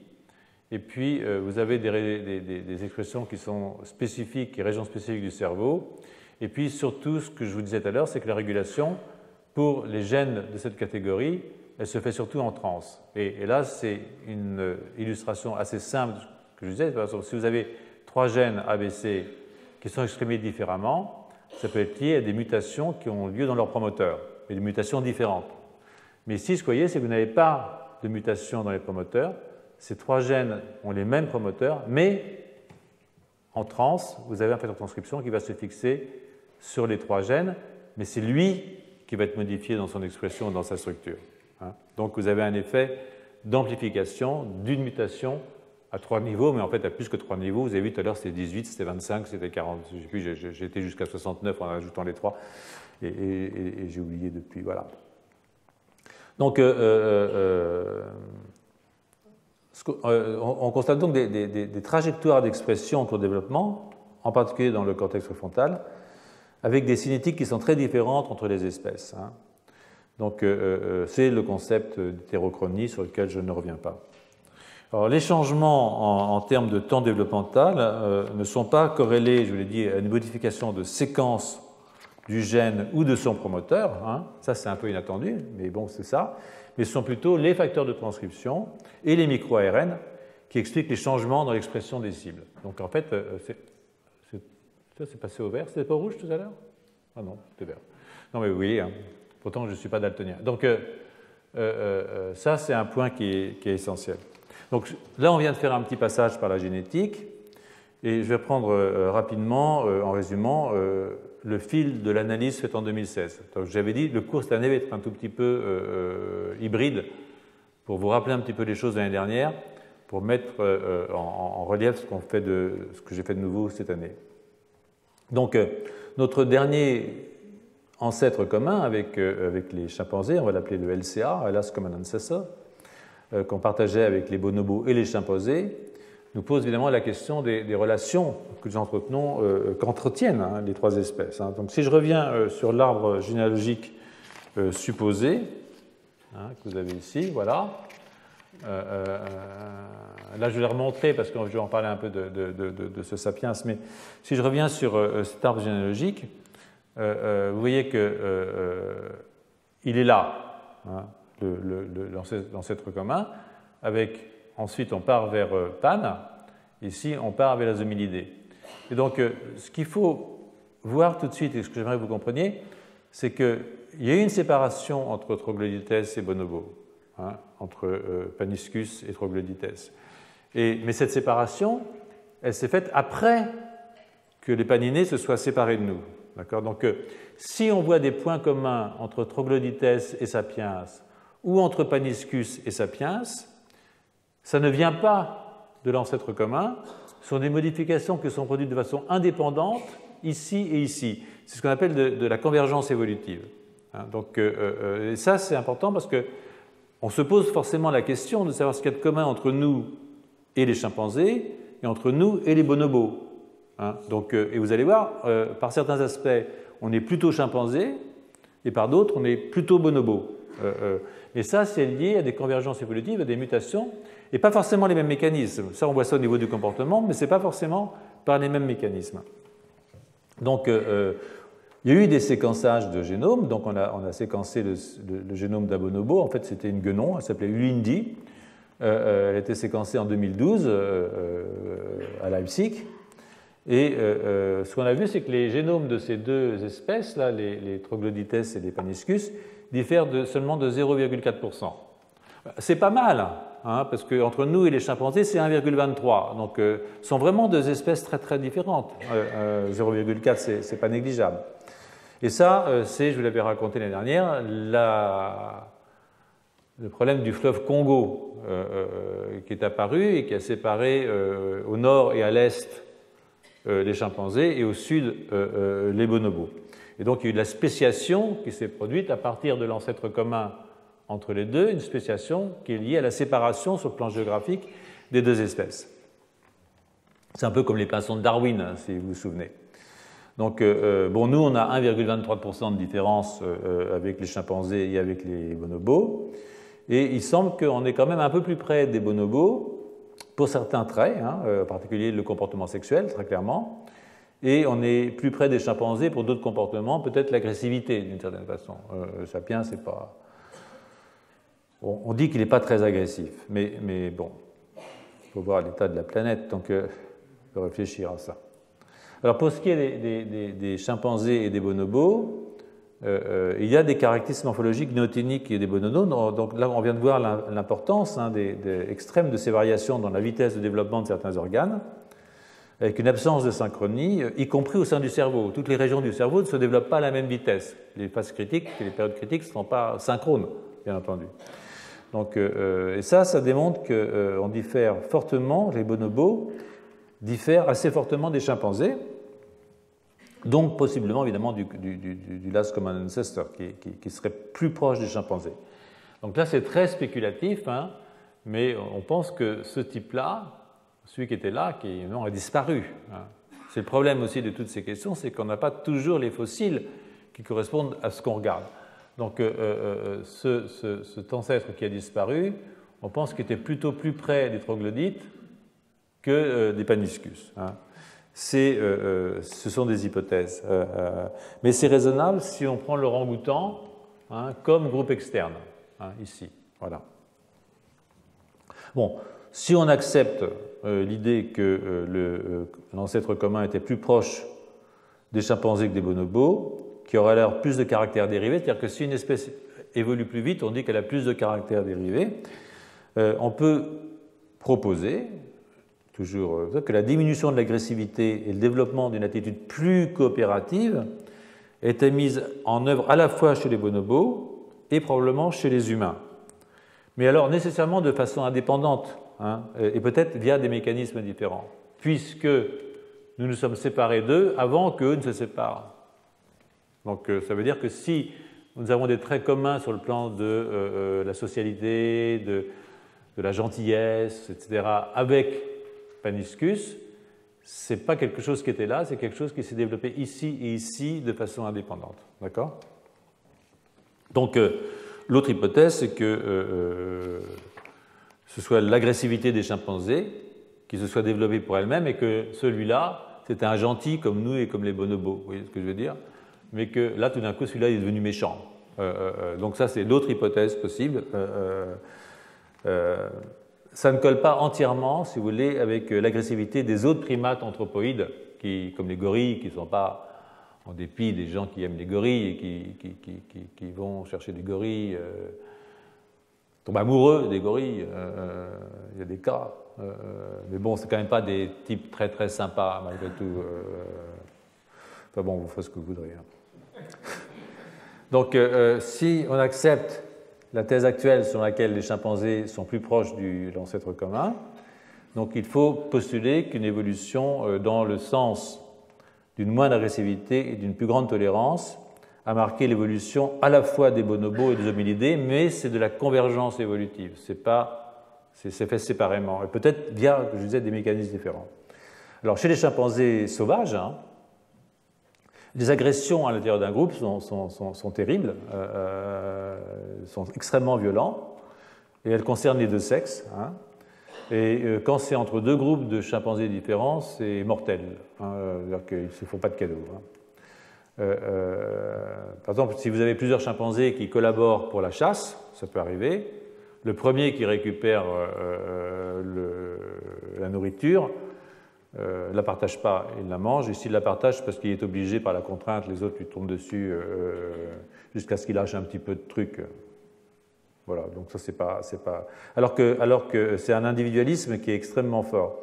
Et puis, vous avez des expressions qui sont spécifiques et régions spécifiques du cerveau. Et puis, surtout, ce que je vous disais tout à l'heure, c'est que la régulation, pour les gènes de cette catégorie, elle se fait surtout en trans. Et là, c'est une illustration assez simple de ce que je disais. Par exemple, si vous avez 3 gènes ABC qui sont exprimés différemment, ça peut être lié à des mutations qui ont lieu dans leur promoteur, et des mutations différentes. Mais ici, ce que vous voyez, c'est que vous n'avez pas de mutation dans les promoteurs. Ces 3 gènes ont les mêmes promoteurs, mais en trans, vous avez un facteur de transcription qui va se fixer sur les 3 gènes, mais c'est lui qui va être modifié dans son expression, dans sa structure. Donc vous avez un effet d'amplification d'une mutation à 3 niveaux, mais en fait à plus que 3 niveaux. Vous avez vu tout à l'heure c'était 18, c'était 25, c'était 40, je sais plus, j'ai été jusqu'à 69 en ajoutant les 3, et j'ai oublié depuis, voilà. Donc on constate donc des trajectoires d'expression pour le développement, en particulier dans le cortex préfrontal, avec des cinétiques qui sont très différentes entre les espèces. Donc, c'est le concept d'hétérochronie sur lequel je ne reviens pas. Alors, les changements en termes de temps développemental ne sont pas corrélés, je vous l'ai dit, à une modification de séquence du gène ou de son promoteur. Ça, c'est un peu inattendu, mais bon, c'est ça. Mais ce sont plutôt les facteurs de transcription et les micro-ARN qui expliquent les changements dans l'expression des cibles. Donc, en fait, ça, c'est passé au vert. C'était pas rouge tout à l'heure? Ah non, c'était vert. Non, mais vous voyez, pourtant je ne suis pas daltonien. Donc, ça, c'est un point qui est essentiel. Donc, là, on vient de faire un petit passage par la génétique. Et je vais prendre rapidement, en résumant, le fil de l'analyse faite en 2016. J'avais dit le cours cette année va être un tout petit peu hybride pour vous rappeler un petit peu les choses de l'année dernière, pour mettre en relief ce que j'ai fait de nouveau cette année. Donc, notre dernier ancêtre commun avec les chimpanzés, on va l'appeler le LCA, Last Common Ancestor, qu'on partageait avec les bonobos et les chimpanzés, nous pose évidemment la question des relations que nous entretenons, qu'entretiennent les trois espèces. Donc si je reviens sur l'arbre généalogique supposé, que vous avez ici, voilà. Là, je vais remontrer parce que je vais en parler un peu de ce sapiens, mais si je reviens sur cet arbre généalogique, vous voyez qu'il est là, l'ancêtre commun, avec, ensuite on part vers Pan, ici on part vers les hominidés. Et donc, ce qu'il faut voir tout de suite, et ce que j'aimerais que vous compreniez, c'est qu'il y a eu une séparation entre Troglodytes et bonobos, entre Paniscus et Troglodytes. Mais cette séparation, elle s'est faite après que les paninés se soient séparés de nous. Donc, si on voit des points communs entre Troglodytes et Sapiens, ou entre Paniscus et Sapiens, ça ne vient pas de l'ancêtre commun, ce sont des modifications qui sont produites de façon indépendante, ici et ici. C'est ce qu'on appelle de la convergence évolutive. Donc, et ça, c'est important parce qu'on se pose forcément la question de savoir ce qu'il y a de commun entre nous et les chimpanzés, et entre nous et les bonobos. Donc, et vous allez voir, par certains aspects, on est plutôt chimpanzé, et par d'autres, on est plutôt bonobo. Et ça, c'est lié à des convergences évolutives, à des mutations, et pas forcément les mêmes mécanismes. Ça, on voit ça au niveau du comportement, mais ce n'est pas forcément par les mêmes mécanismes. Donc, il y a eu des séquençages de génomes. Donc, on a séquencé le génome d'un bonobo. En fait, c'était une guenon, elle s'appelait Ulindi. Elle a été séquencée en 2012 à Leipzig. Et ce qu'on a vu, c'est que les génomes de ces deux espèces, là, les Troglodytes et les Paniscus, diffèrent seulement de 0,4%. C'est pas mal, parce qu'entre nous et les chimpanzés, c'est 1,23. Donc, ce sont vraiment deux espèces très très différentes. 0,4, c'est pas négligeable. Et ça, c'est, je vous l'avais raconté l'année dernière, le problème du fleuve Congo qui est apparu et qui a séparé au nord et à l'est les chimpanzés et au sud les bonobos. Et donc, il y a eu de la spéciation qui s'est produite à partir de l'ancêtre commun entre les deux, une spéciation qui est liée à la séparation sur le plan géographique des deux espèces. C'est un peu comme les pinsons de Darwin, si vous vous souvenez. Donc, nous, on a 1,23% de différence avec les chimpanzés et avec les bonobos. Et il semble qu'on est quand même un peu plus près des bonobos pour certains traits, en particulier le comportement sexuel, très clairement. Et on est plus près des chimpanzés pour d'autres comportements, peut-être l'agressivité, d'une certaine façon. Sapiens, c'est pas... On dit qu'il n'est pas très agressif, mais bon, il faut voir l'état de la planète, donc il faut réfléchir à ça. Alors, pour ce qui est des chimpanzés et des bonobos, il y a des caractéristiques morphologiques néoténiques des bonobos. Donc là, on vient de voir l'importance extrême de ces variations dans la vitesse de développement de certains organes, avec une absence de synchronie, y compris au sein du cerveau. Toutes les régions du cerveau ne se développent pas à la même vitesse. Les phases critiques et les périodes critiques ne sont pas synchrones, bien entendu. Donc, et ça démontre qu'on diffère fortement, les bonobos diffèrent assez fortement des chimpanzés, donc possiblement évidemment du Last Common Ancestor, qui serait plus proche des chimpanzés. Donc là, c'est très spéculatif, mais on pense que ce type-là, celui qui était là, qui a disparu. C'est le problème aussi de toutes ces questions, c'est qu'on n'a pas toujours les fossiles qui correspondent à ce qu'on regarde. Donc cet ancêtre qui a disparu, on pense qu'il était plutôt plus près des troglodytes que des paniscus. Ce sont des hypothèses. Mais c'est raisonnable si on prend l'orang-outan comme groupe externe, ici. Voilà. Bon, si on accepte l'idée que l'ancêtre commun était plus proche des chimpanzés que des bonobos, qui aurait alors plus de caractères dérivés, c'est-à-dire que si une espèce évolue plus vite, on dit qu'elle a plus de caractères dérivés, on peut proposer toujours que la diminution de l'agressivité et le développement d'une attitude plus coopérative étaient mises en œuvre à la fois chez les bonobos et probablement chez les humains. Mais alors nécessairement de façon indépendante, et peut-être via des mécanismes différents, puisque nous nous sommes séparés d'eux avant qu'eux ne se séparent. Donc ça veut dire que si nous avons des traits communs sur le plan de la socialité, de la gentillesse, etc., avec Paniscus, ce n'est pas quelque chose qui était là, c'est quelque chose qui s'est développé ici et ici de façon indépendante. D'accord? Donc, l'autre hypothèse, c'est que ce soit l'agressivité des chimpanzés qui se soit développée pour elle-même et que celui-là, c'était un gentil comme nous et comme les bonobos. Vous voyez ce que je veux dire? Mais que là, tout d'un coup, celui-là est devenu méchant. Donc ça, c'est l'autre hypothèse possible. Ça ne colle pas entièrement, si vous voulez, avec l'agressivité des autres primates anthropoïdes, comme les gorilles, qui ne sont pas, en dépit des gens qui aiment les gorilles et qui vont chercher des gorilles, tombent amoureux des gorilles. Il y a des cas. Mais bon, c'est quand même pas des types très très sympas, malgré tout. Enfin bon, vous faites ce que vous voudrez. Donc, si on accepte la thèse actuelle selon laquelle les chimpanzés sont plus proches de l'ancêtre commun, donc il faut postuler qu'une évolution dans le sens d'une moindre agressivité et d'une plus grande tolérance a marqué l'évolution à la fois des bonobos et des hominidés, mais c'est de la convergence évolutive, c'est fait séparément, et peut-être via, je disais, des mécanismes différents. Alors, chez les chimpanzés sauvages, les agressions à l'intérieur d'un groupe sont terribles, sont extrêmement violentes, et elles concernent les deux sexes. Et quand c'est entre deux groupes de chimpanzés différents, c'est mortel. C'est-à-dire qu'ils ne se font pas de cadeaux. Par exemple, si vous avez plusieurs chimpanzés qui collaborent pour la chasse, ça peut arriver. Le premier qui récupère la nourriture, ne la partage pas, il la mange, et s'il la partage parce qu'il est obligé par la contrainte, les autres lui tombent dessus jusqu'à ce qu'il lâche un petit peu de trucs. Voilà, donc ça c'est pas... Alors que c'est un individualisme qui est extrêmement fort.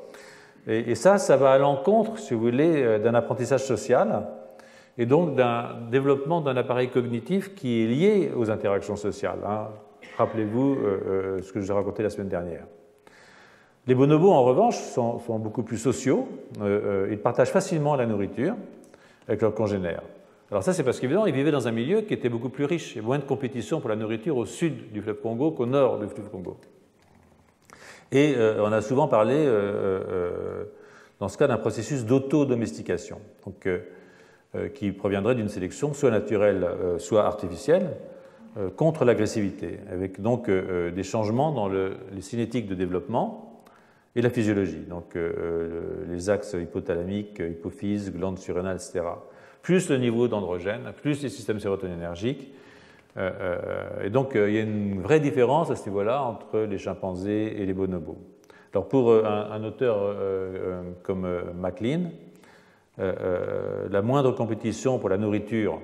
Et ça va à l'encontre, si vous voulez, d'un apprentissage social, et donc d'un développement d'un appareil cognitif qui est lié aux interactions sociales. Rappelez-vous ce que je vous ai raconté la semaine dernière. Les bonobos, en revanche, sont beaucoup plus sociaux. Ils partagent facilement la nourriture avec leurs congénères. Alors ça, c'est parce qu'évidemment, ils vivaient dans un milieu qui était beaucoup plus riche. Il y a moins de compétition pour la nourriture au sud du fleuve Congo qu'au nord du fleuve Congo. Et on a souvent parlé, dans ce cas, d'un processus d'auto-domestication, qui proviendrait d'une sélection soit naturelle, soit artificielle, contre l'agressivité, avec donc des changements dans les cinétiques de développement et la physiologie, donc les axes hypothalamiques, hypophyse, glandes surrénales, etc. Plus le niveau d'androgène, plus les systèmes sérotoninergiques. Et donc il y a une vraie différence à ce niveau-là entre les chimpanzés et les bonobos. Alors pour un auteur comme MacLean, la moindre compétition pour la nourriture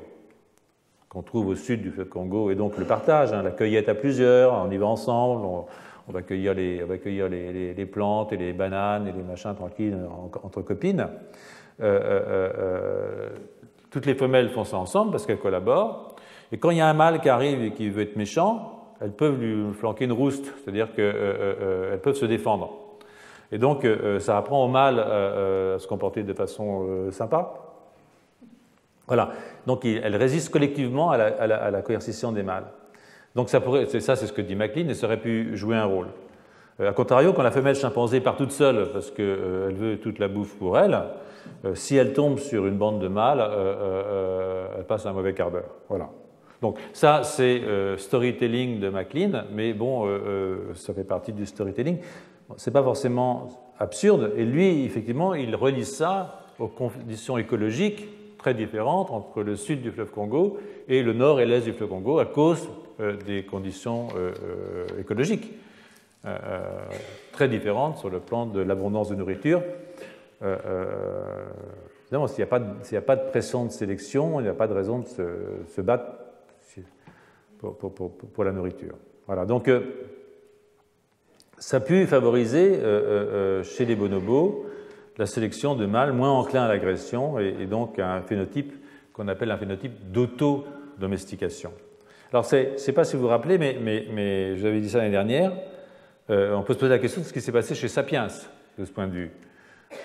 qu'on trouve au sud du fleuve Congo, et donc le partage, la cueillette à plusieurs, on y va ensemble, on va cueillir les plantes et les bananes et les machins tranquilles entre copines. Toutes les femelles font ça ensemble parce qu'elles collaborent. Et quand il y a un mâle qui arrive et qui veut être méchant, elles peuvent lui flanquer une rouste, c'est-à-dire qu'elles peuvent se défendre. Et donc, ça apprend au mâle à se comporter de façon sympa. Voilà. Donc, elles résistent collectivement à la coercition des mâles. Donc, c'est ce que dit MacLean, et ça aurait pu jouer un rôle. A contrario, quand la femelle chimpanzé part toute seule parce qu'elle veut toute la bouffe pour elle, si elle tombe sur une bande de mâles, elle passe un mauvais quart d'heure. Voilà. Donc ça, c'est storytelling de MacLean, mais bon, ça fait partie du storytelling. C'est pas forcément absurde, et lui, effectivement, il relie ça aux conditions écologiques très différentes entre le sud du fleuve Congo et le nord et l'est du fleuve Congo à cause des conditions écologiques. Très différentes sur le plan de l'abondance de nourriture. Évidemment, s'il n'y a pas de pression de sélection, il n'y a pas de raison de se battre pour la nourriture. Voilà, donc ça a pu favoriser chez les bonobos la sélection de mâles moins enclins à l'agression et donc un phénotype qu'on appelle un phénotype d'auto-domestication. Alors, je ne sais pas si vous vous rappelez, mais je vous avais dit ça l'année dernière, on peut se poser la question de ce qui s'est passé chez Sapiens, de ce point de vue.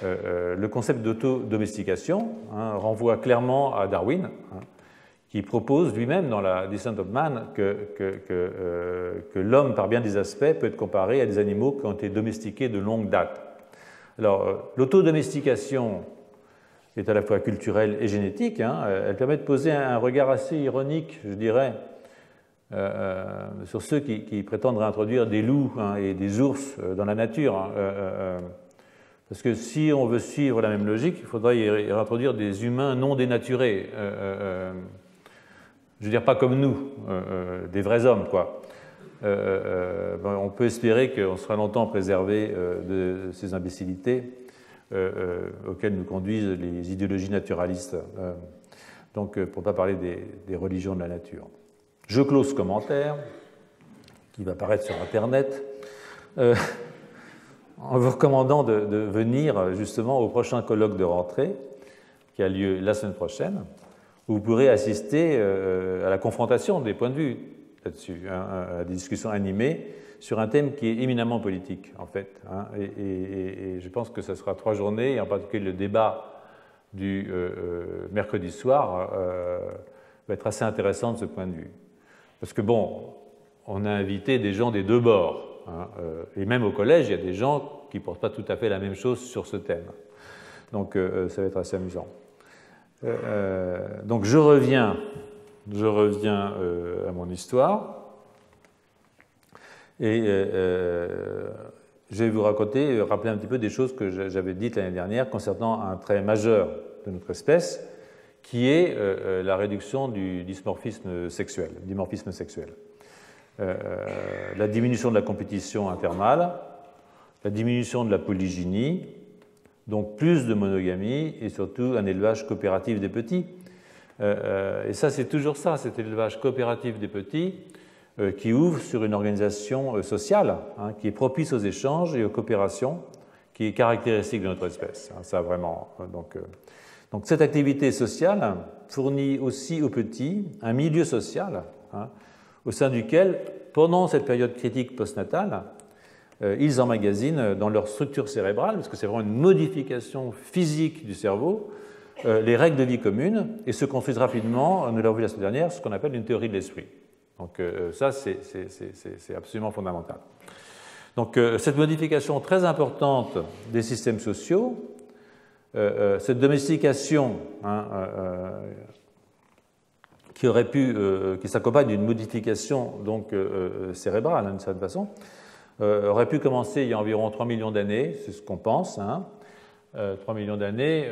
Le concept d'auto-domestication renvoie clairement à Darwin, qui propose lui-même dans la Descent of Man que l'homme, par bien des aspects, peut être comparé à des animaux qui ont été domestiqués de longue date. Alors, l'autodomestication est à la fois culturelle et génétique. Elle permet de poser un regard assez ironique, je dirais, sur ceux qui prétendent réintroduire des loups et des ours dans la nature. Parce que si on veut suivre la même logique, il faudrait y réintroduire des humains non dénaturés. Je veux dire, pas comme nous, des vrais hommes, quoi. On peut espérer qu'on sera longtemps préservé de ces imbécilités auxquelles nous conduisent les idéologies naturalistes. Donc, pour ne pas parler des religions de la nature. Je close ce commentaire, qui va apparaître sur Internet, en vous recommandant de venir justement au prochain colloque de rentrée, qui a lieu la semaine prochaine, où vous pourrez assister à la confrontation des points de vue là-dessus, à des discussions animées sur un thème qui est éminemment politique, en fait. Et je pense que ce sera 3 journées, et en particulier le débat du mercredi soir va être assez intéressant de ce point de vue. Parce que, bon, on a invité des gens des deux bords, et même au collège, il y a des gens qui ne portent pas tout à fait la même chose sur ce thème. Donc, ça va être assez amusant. Donc, je reviens à mon histoire. Et je vais vous rappeler un petit peu des choses que j'avais dites l'année dernière concernant un trait majeur de notre espèce, qui est la réduction du dimorphisme sexuel. La diminution de la compétition intermâle, la diminution de la polygynie, donc plus de monogamie et surtout un élevage coopératif des petits. Et ça, c'est toujours ça, cet élevage coopératif des petits qui ouvre sur une organisation sociale qui est propice aux échanges et aux coopérations, qui est caractéristique de notre espèce. Ça, vraiment. Donc cette activité sociale fournit aussi aux petits un milieu social au sein duquel, pendant cette période critique postnatale, ils emmagasinent dans leur structure cérébrale, parce que c'est vraiment une modification physique du cerveau, les règles de vie communes et se construisent rapidement, nous l'avons vu la semaine dernière, ce qu'on appelle une théorie de l'esprit. Donc ça, c'est absolument fondamental. Donc cette modification très importante des systèmes sociaux, cette domestication qui s'accompagne d'une modification donc, cérébrale, d'une certaine façon, aurait pu commencer il y a environ 3 millions d'années, c'est ce qu'on pense. 3 millions d'années,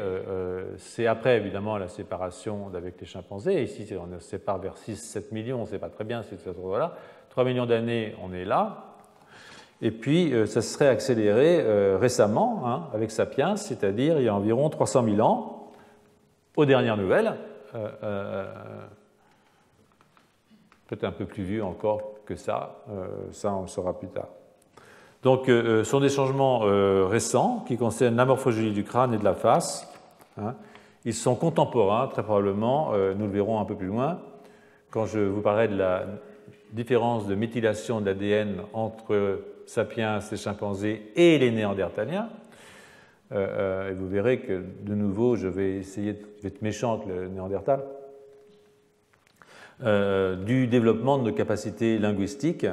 c'est après évidemment la séparation avec les chimpanzés. Ici, on se sépare vers 6-7 millions, on ne sait pas très bien si c'est voilà. 3 millions d'années, on est là. Et puis, ça se serait accéléré récemment avec Sapiens, c'est-à-dire il y a environ 300 000 ans, aux dernières nouvelles. Peut-être un peu plus vieux encore que ça, ça on le saura plus tard. Donc, ce sont des changements récents qui concernent la morphologie du crâne et de la face. Ils sont contemporains, très probablement, nous le verrons un peu plus loin, quand je vous parlerai de la différence de méthylation de l'ADN entre sapiens, les chimpanzés et les néandertaliens. Et vous verrez que, de nouveau, je vais essayer d'être méchant avec le néandertal, du développement de nos capacités linguistiques,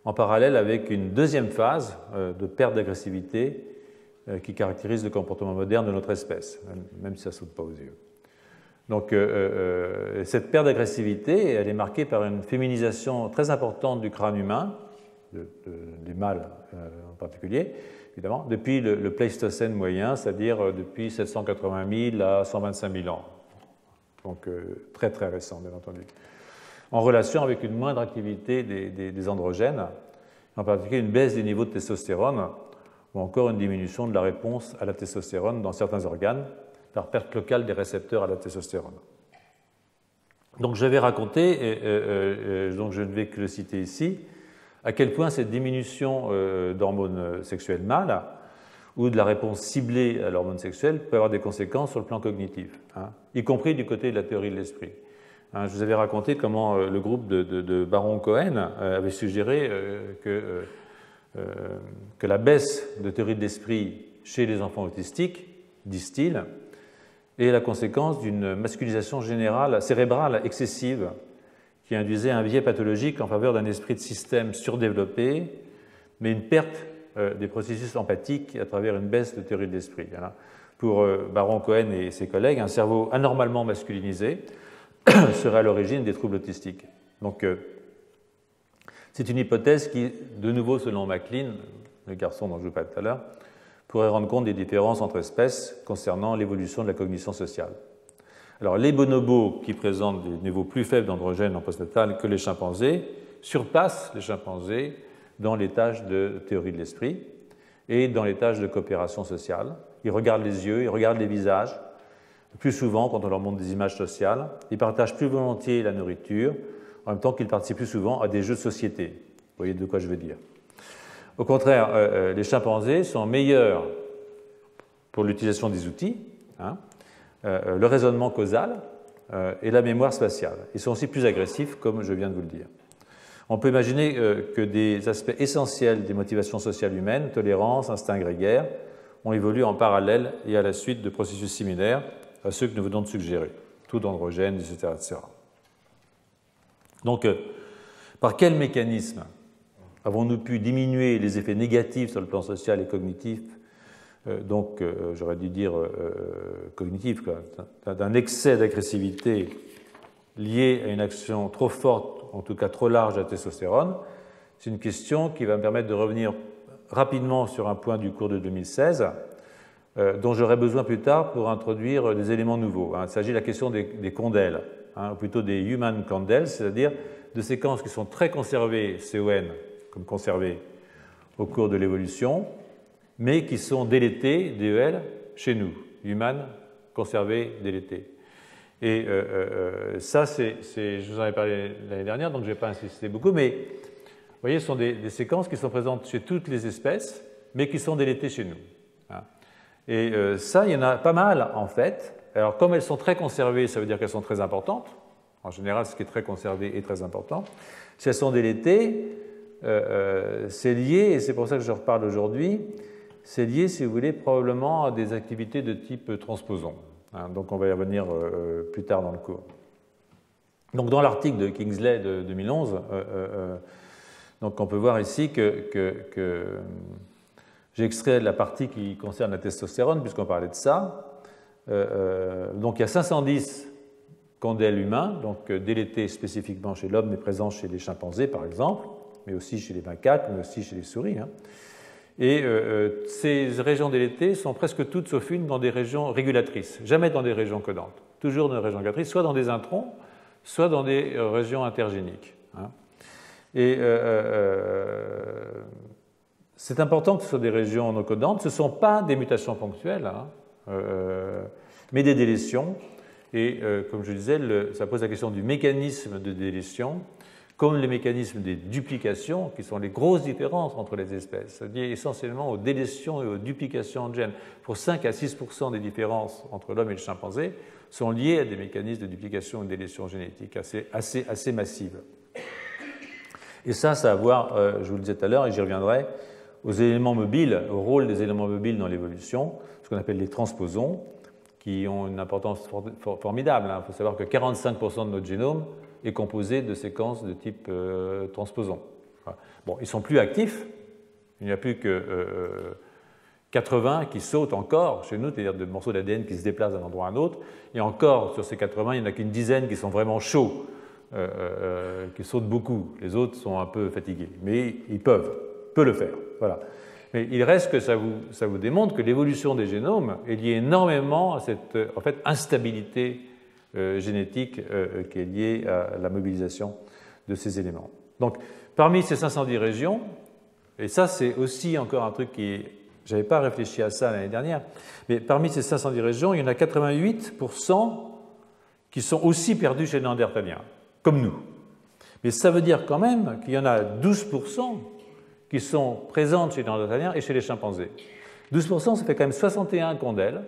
en parallèle avec une deuxième phase de perte d'agressivité qui caractérise le comportement moderne de notre espèce, même si ça ne saute pas aux yeux. Donc cette perte d'agressivité, elle est marquée par une féminisation très importante du crâne humain, des mâles en particulier, évidemment, depuis le Pléistocène moyen, c'est-à-dire depuis 780 000 à 125 000 ans. Donc très très récent, bien entendu. En relation avec une moindre activité des androgènes, en particulier une baisse des niveaux de testostérone ou encore une diminution de la réponse à la testostérone dans certains organes par perte locale des récepteurs à la testostérone. Donc j'avais raconté, donc je ne vais que le citer ici, à quel point cette diminution d'hormones sexuelles mâles ou de la réponse ciblée à l'hormone sexuelle peut avoir des conséquences sur le plan cognitif, y compris du côté de la théorie de l'esprit. Je vous avais raconté comment le groupe de Baron Cohen avait suggéré que la baisse de théorie de l'esprit chez les enfants autistiques, disent-ils, est la conséquence d'une masculinisation générale, cérébrale excessive qui induisait un biais pathologique en faveur d'un esprit de système surdéveloppé, mais une perte des processus empathiques à travers une baisse de théorie de l'esprit. Pour Baron Cohen et ses collègues, un cerveau anormalement masculinisé serait à l'origine des troubles autistiques. Donc, c'est une hypothèse qui, de nouveau selon MacLean, le garçon dont je vous parlais tout à l'heure, pourrait rendre compte des différences entre espèces concernant l'évolution de la cognition sociale. Alors, les bonobos, qui présentent des niveaux plus faibles d'androgènes en postnatal que les chimpanzés, surpassent les chimpanzés dans les tâches de théorie de l'esprit et dans les tâches de coopération sociale. Ils regardent les yeux, ils regardent les visages, plus souvent quand on leur montre des images sociales. Ils partagent plus volontiers la nourriture, en même temps qu'ils participent plus souvent à des jeux de société. Vous voyez de quoi je veux dire. Au contraire, les chimpanzés sont meilleurs pour l'utilisation des outils, le raisonnement causal et la mémoire spatiale. Ils sont aussi plus agressifs, comme je viens de vous le dire. On peut imaginer que des aspects essentiels des motivations sociales humaines, tolérance, instinct grégaire, ont évolué en parallèle et à la suite de processus similaires à ceux que nous venons de suggérer, taux d'androgène, etc., etc. Donc, par quel mécanisme avons-nous pu diminuer les effets négatifs sur le plan social et cognitif, j'aurais dû dire cognitif, d'un excès d'agressivité lié à une action trop forte, en tout cas trop large de la testostérone? C'est une question qui va me permettre de revenir rapidement sur un point du cours de 2016, dont j'aurai besoin plus tard pour introduire des éléments nouveaux. Il s'agit de la question des condèles, ou plutôt des human condèles, c'est-à-dire de séquences qui sont très conservées, CON, comme conservées au cours de l'évolution, mais qui sont délétées, DEL, chez nous, human, conservées, délétées. Et ça, je vous en ai parlé l'année dernière, donc je ne vais pas insister beaucoup, mais vous voyez, ce sont des séquences qui sont présentes chez toutes les espèces, mais qui sont délétées chez nous. Et ça, il y en a pas mal, en fait. Alors, comme elles sont très conservées, ça veut dire qu'elles sont très importantes. En général, ce qui est très conservé est très important. Si elles sont délétées, c'est lié, et c'est pour ça que je reparle aujourd'hui, c'est lié, si vous voulez, probablement à des activités de type transposon. Donc, on va y revenir plus tard dans le cours. Donc, dans l'article de Kingsley de 2011, donc on peut voir ici que j'ai extrait la partie qui concerne la testostérone, puisqu'on parlait de ça. Donc, il y a 510 condèles humains, donc délétés spécifiquement chez l'homme, mais présents chez les chimpanzés, par exemple, mais aussi chez les macaques, mais aussi chez les souris. Et ces régions délétées sont presque toutes, sauf une, dans des régions régulatrices, jamais dans des régions codantes, toujours dans des régions régulatrices, soit dans des introns, soit dans des régions intergéniques. Et c'est important que ce soit des régions non codantes. Ce ne sont pas des mutations ponctuelles, mais des délétions. Et comme je disais, ça pose la question du mécanisme de délétion, comme les mécanismes des duplications, qui sont les grosses différences entre les espèces. C'est lié essentiellement aux délétions et aux duplications de gènes. Pour 5 à 6% des différences entre l'homme et le chimpanzé sont liées à des mécanismes de duplication et de délétion génétique assez massives. Et ça a à voir, je vous le disais tout à l'heure, et j'y reviendrai, aux éléments mobiles, au rôle des éléments mobiles dans l'évolution, ce qu'on appelle les transposons, qui ont une importance formidable. Il faut savoir que 45% de notre génome est composé de séquences de type transposon. Bon, ils ne sont plus actifs, il n'y a plus que 80 qui sautent encore chez nous, c'est-à-dire de morceaux d'ADN qui se déplacent d'un endroit à un autre, et encore, sur ces 80, il n'y en a qu'une dizaine qui sont vraiment chauds, qui sautent beaucoup. Les autres sont un peu fatigués, mais ils peuvent le faire. Voilà. Mais il reste que ça vous démontre que l'évolution des génomes est liée énormément à cette instabilité génétique qui est liée à la mobilisation de ces éléments. Donc, parmi ces 510 régions, et ça c'est aussi encore un truc je n'avais pas réfléchi à ça l'année dernière, mais parmi ces 510 régions, il y en a 88% qui sont aussi perdus chez les Néandertaliens, comme nous. Mais ça veut dire quand même qu'il y en a 12% qui sont présentes chez les Néandertaliens et chez les chimpanzés. 12%, ça fait quand même 61 condèles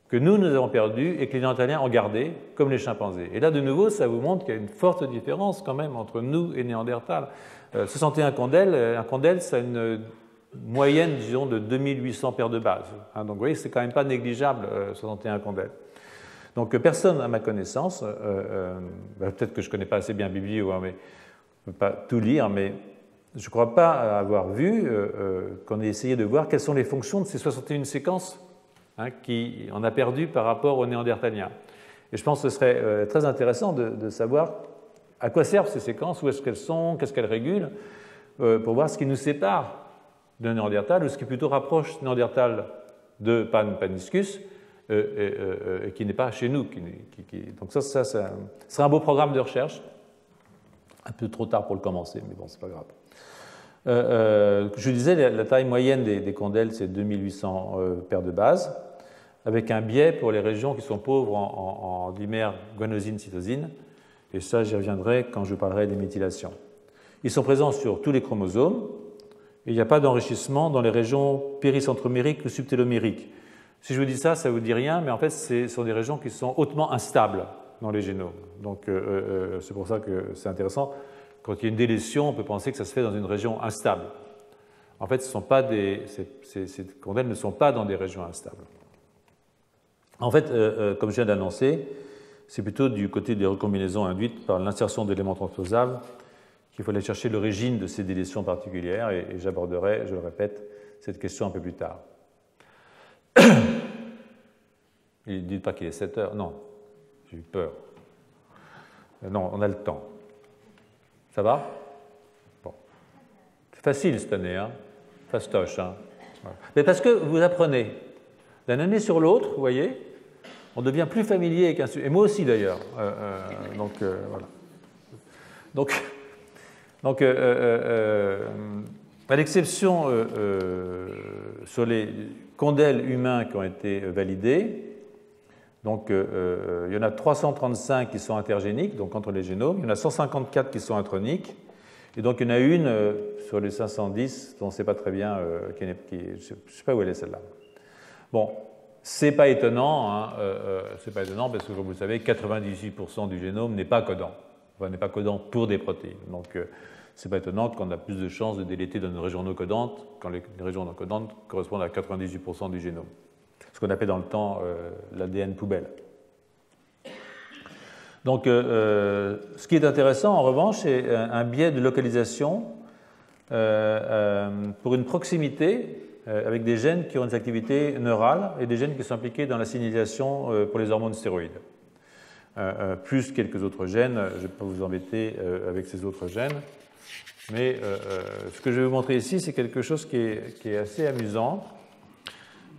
que nous avons perdus et que les Néandertaliens ont gardés, comme les chimpanzés. Et là, de nouveau, ça vous montre qu'il y a une forte différence quand même entre nous et Néandertal. 61 condèles, un condèle, ça a une moyenne, disons, de 2800 paires de bases. Donc, vous voyez, c'est quand même pas négligeable, 61 condèles. Donc personne, à ma connaissance, peut-être que je ne connais pas assez bien Biblio, hein, mais je ne peux pas tout lire, mais je ne crois pas avoir vu qu'on ait essayé de voir quelles sont les fonctions de ces 61 séquences hein, qu'on a perdues par rapport aux Néandertaliens. Et je pense que ce serait très intéressant de savoir à quoi servent ces séquences, où est-ce qu'elles sont, qu'est-ce qu'elles régulent, pour voir ce qui nous sépare d'un Néandertal, ou ce qui plutôt rapproche Néandertal de Paniscus, qui n'est pas chez nous. Donc ça serait un beau programme de recherche. Un peu trop tard pour le commencer, mais bon, c'est pas grave. Je disais, la taille moyenne des condèles, c'est 2800 paires de bases, avec un biais pour les régions qui sont pauvres en dimères guanosine, cytosine, et ça, j'y reviendrai quand je parlerai des méthylations. Ils sont présents sur tous les chromosomes, et il n'y a pas d'enrichissement dans les régions péricentromériques ou subtélomériques. Si je vous dis ça, ça ne vous dit rien, mais en fait, ce sont des régions qui sont hautement instables dans les génomes. Donc, c'est pour ça que c'est intéressant. Quand il y a une délétion, on peut penser que ça se fait dans une région instable. En fait, ces condèles ne sont pas dans des régions instables. En fait, comme je viens d'annoncer, c'est plutôt du côté des recombinaisons induites par l'insertion d'éléments transposables qu'il faut aller chercher l'origine de ces délétions particulières, et j'aborderai, je le répète, cette question un peu plus tard. Ne dites pas qu'il est 7 heures, non, j'ai eu peur. Non, on a le temps. Ça va? Bon. C'est facile cette année, hein? Fastoche, hein? Voilà. Mais parce que vous apprenez. D'une année sur l'autre, vous voyez, on devient plus familier avec un sujet. Et moi aussi d'ailleurs. Voilà. Donc à l'exception sur les condèles humains qui ont été validés, donc il y en a 335 qui sont intergéniques, donc entre les génomes, il y en a 154 qui sont introniques, et donc il y en a une sur les 510 dont on ne sait pas très bien, je ne sais pas où elle est celle-là. Bon, c'est pas étonnant, hein, c'est pas étonnant parce que comme vous le savez, 98% du génome n'est pas codant, enfin n'est pas codant pour des protéines. Donc c'est pas étonnant qu'on a plus de chances de déléter dans une région non codante quand les régions non codantes correspondent à 98% du génome. Ce qu'on appelait dans le temps l'ADN poubelle. Donc, ce qui est intéressant, en revanche, c'est un biais de localisation pour une proximité avec des gènes qui ont des activités neurales et des gènes qui sont impliqués dans la signalisation pour les hormones stéroïdes. Plus quelques autres gènes, je ne vais pas vous embêter avec ces autres gènes, mais ce que je vais vous montrer ici, c'est quelque chose qui est assez amusant.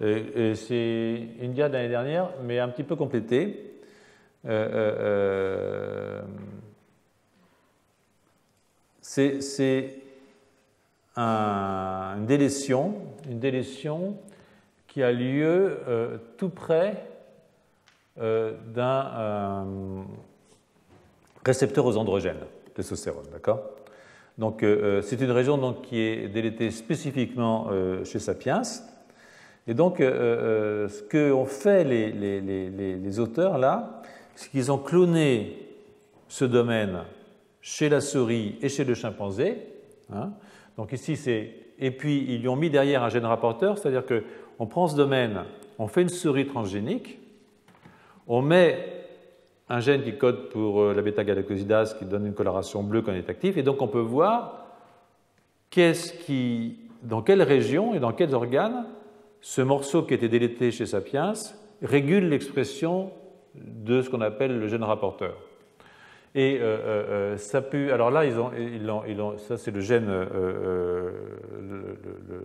C'est une diade de l'année dernière, mais un petit peu complétée. C'est une délétion qui a lieu tout près d'un récepteur aux androgènes, testostérone, d'accord? Donc c'est une région donc, qui est délétée spécifiquement chez Sapiens. Et donc, ce qu'ont fait les auteurs là, c'est qu'ils ont cloné ce domaine chez la souris et chez le chimpanzé. Hein. Donc ici, et puis ils lui ont mis derrière un gène rapporteur, c'est-à-dire qu'on prend ce domaine, on fait une souris transgénique, on met un gène qui code pour la bêta-galactosidase qui donne une coloration bleue quand il est actif, et donc on peut voir dans quelle région et dans quels organes ce morceau qui était délété chez Sapiens régule l'expression de ce qu'on appelle le gène rapporteur. Et ça peut. Alors là, ça c'est le gène,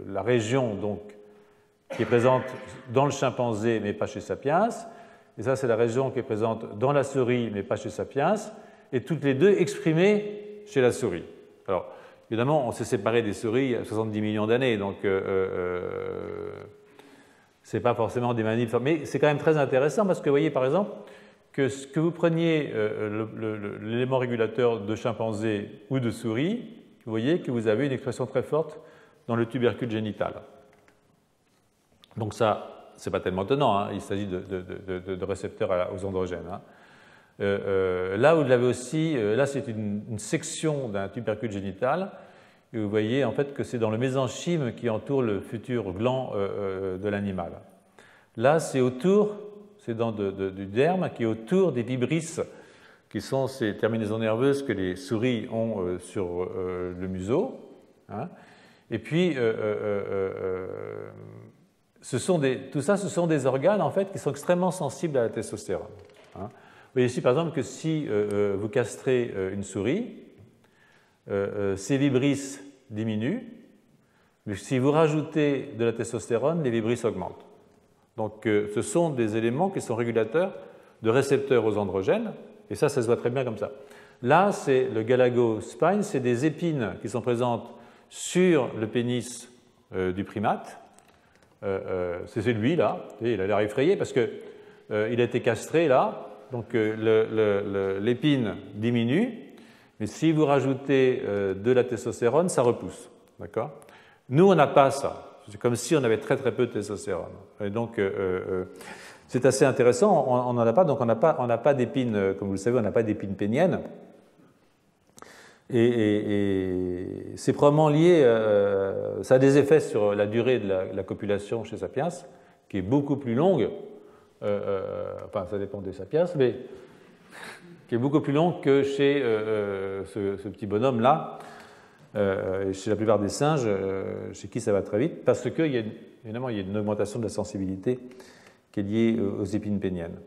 la région donc qui est présente dans le chimpanzé mais pas chez Sapiens. Et ça c'est la région qui est présente dans la souris mais pas chez Sapiens. Et toutes les deux exprimées chez la souris. Alors évidemment, on s'est séparé des souris il y a 70 millions d'années, donc c'est pas forcément des mammifères, mais c'est quand même très intéressant parce que vous voyez par exemple que vous preniez l'élément régulateur de chimpanzé ou de souris, vous voyez que vous avez une expression très forte dans le tubercule génital. Donc ça, c'est pas tellement étonnant, hein, il s'agit de récepteurs aux androgènes. Hein. Là, vous l'avez aussi, là c'est une section d'un tubercule génital, et vous voyez en fait que c'est dans le mésenchyme qui entoure le futur gland de l'animal. Là, c'est autour c'est dans du derme qui est autour des vibrisses, qui sont ces terminaisons nerveuses que les souris ont sur le museau. Hein. Et puis, tout ça, ce sont des organes en fait, qui sont extrêmement sensibles à la testostérone. Hein. Vous voyez ici, par exemple, que si vous castrez une souris, ces vibrisses diminuent, mais si vous rajoutez de la testostérone, les vibrisses augmentent. Donc, ce sont des éléments qui sont régulateurs de récepteurs aux androgènes, et ça se voit très bien comme ça. Là, c'est le galagospine, c'est des épines qui sont présentes sur le pénis du primate. C'est celui là, il a l'air effrayé parce qu'il a été castré là, donc l'épine diminue, mais si vous rajoutez de la testostérone, ça repousse. D'accord ? Nous, on n'a pas ça. C'est comme si on avait très très peu de testostérone. Et donc, c'est assez intéressant, on n'en a pas, donc on n'a pas d'épines, comme vous le savez, on n'a pas d'épines péniennes. Et c'est probablement lié, ça a des effets sur la durée de la copulation chez Sapiens, qui est beaucoup plus longue, enfin ça dépend des Sapiens, mais qui est beaucoup plus longue que chez ce petit bonhomme-là, et chez la plupart des singes, chez qui ça va très vite, parce qu'évidemment, il y a une augmentation de la sensibilité qui est liée aux épines péniennes.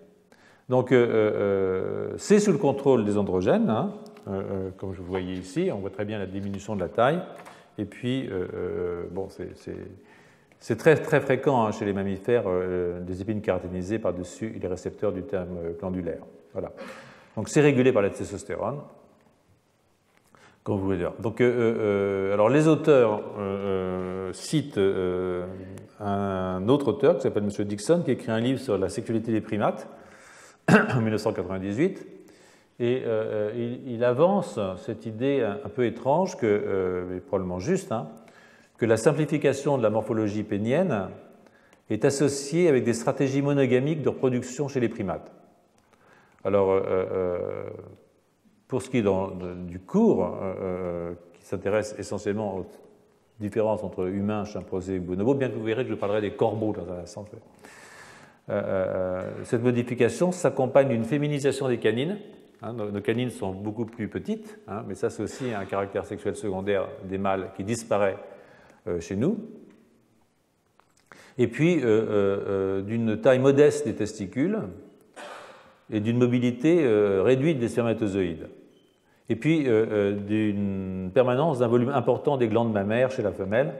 Donc, c'est sous le contrôle des androgènes, hein, comme je vous voyez ici, on voit très bien la diminution de la taille, et puis, bon, c'est très, très fréquent hein, chez les mammifères, des épines keraténisées par-dessus les récepteurs du terme glandulaire. Voilà. Donc, c'est régulé par la testostérone, comme vous pouvez dire. Donc, alors, les auteurs citent un autre auteur qui s'appelle M. Dixon, qui a écrit un livre sur la sexualité des primates en 1998. Et il avance cette idée un peu étrange, mais probablement juste, hein, que la simplification de la morphologie pénienne est associée avec des stratégies monogamiques de reproduction chez les primates. Alors, pour ce qui est du cours, qui s'intéresse essentiellement aux différences entre humains, chimpanzés et bonobos, bien que vous verrez que je parlerai des corbeaux dans un instant. Cette modification s'accompagne d'une féminisation des canines. Hein, nos canines sont beaucoup plus petites, hein, mais ça c'est aussi un caractère sexuel secondaire des mâles qui disparaît chez nous. Et puis d'une taille modeste des testicules et d'une mobilité réduite des spermatozoïdes. Et puis d'une permanence d'un volume important des glandes mammaires chez la femelle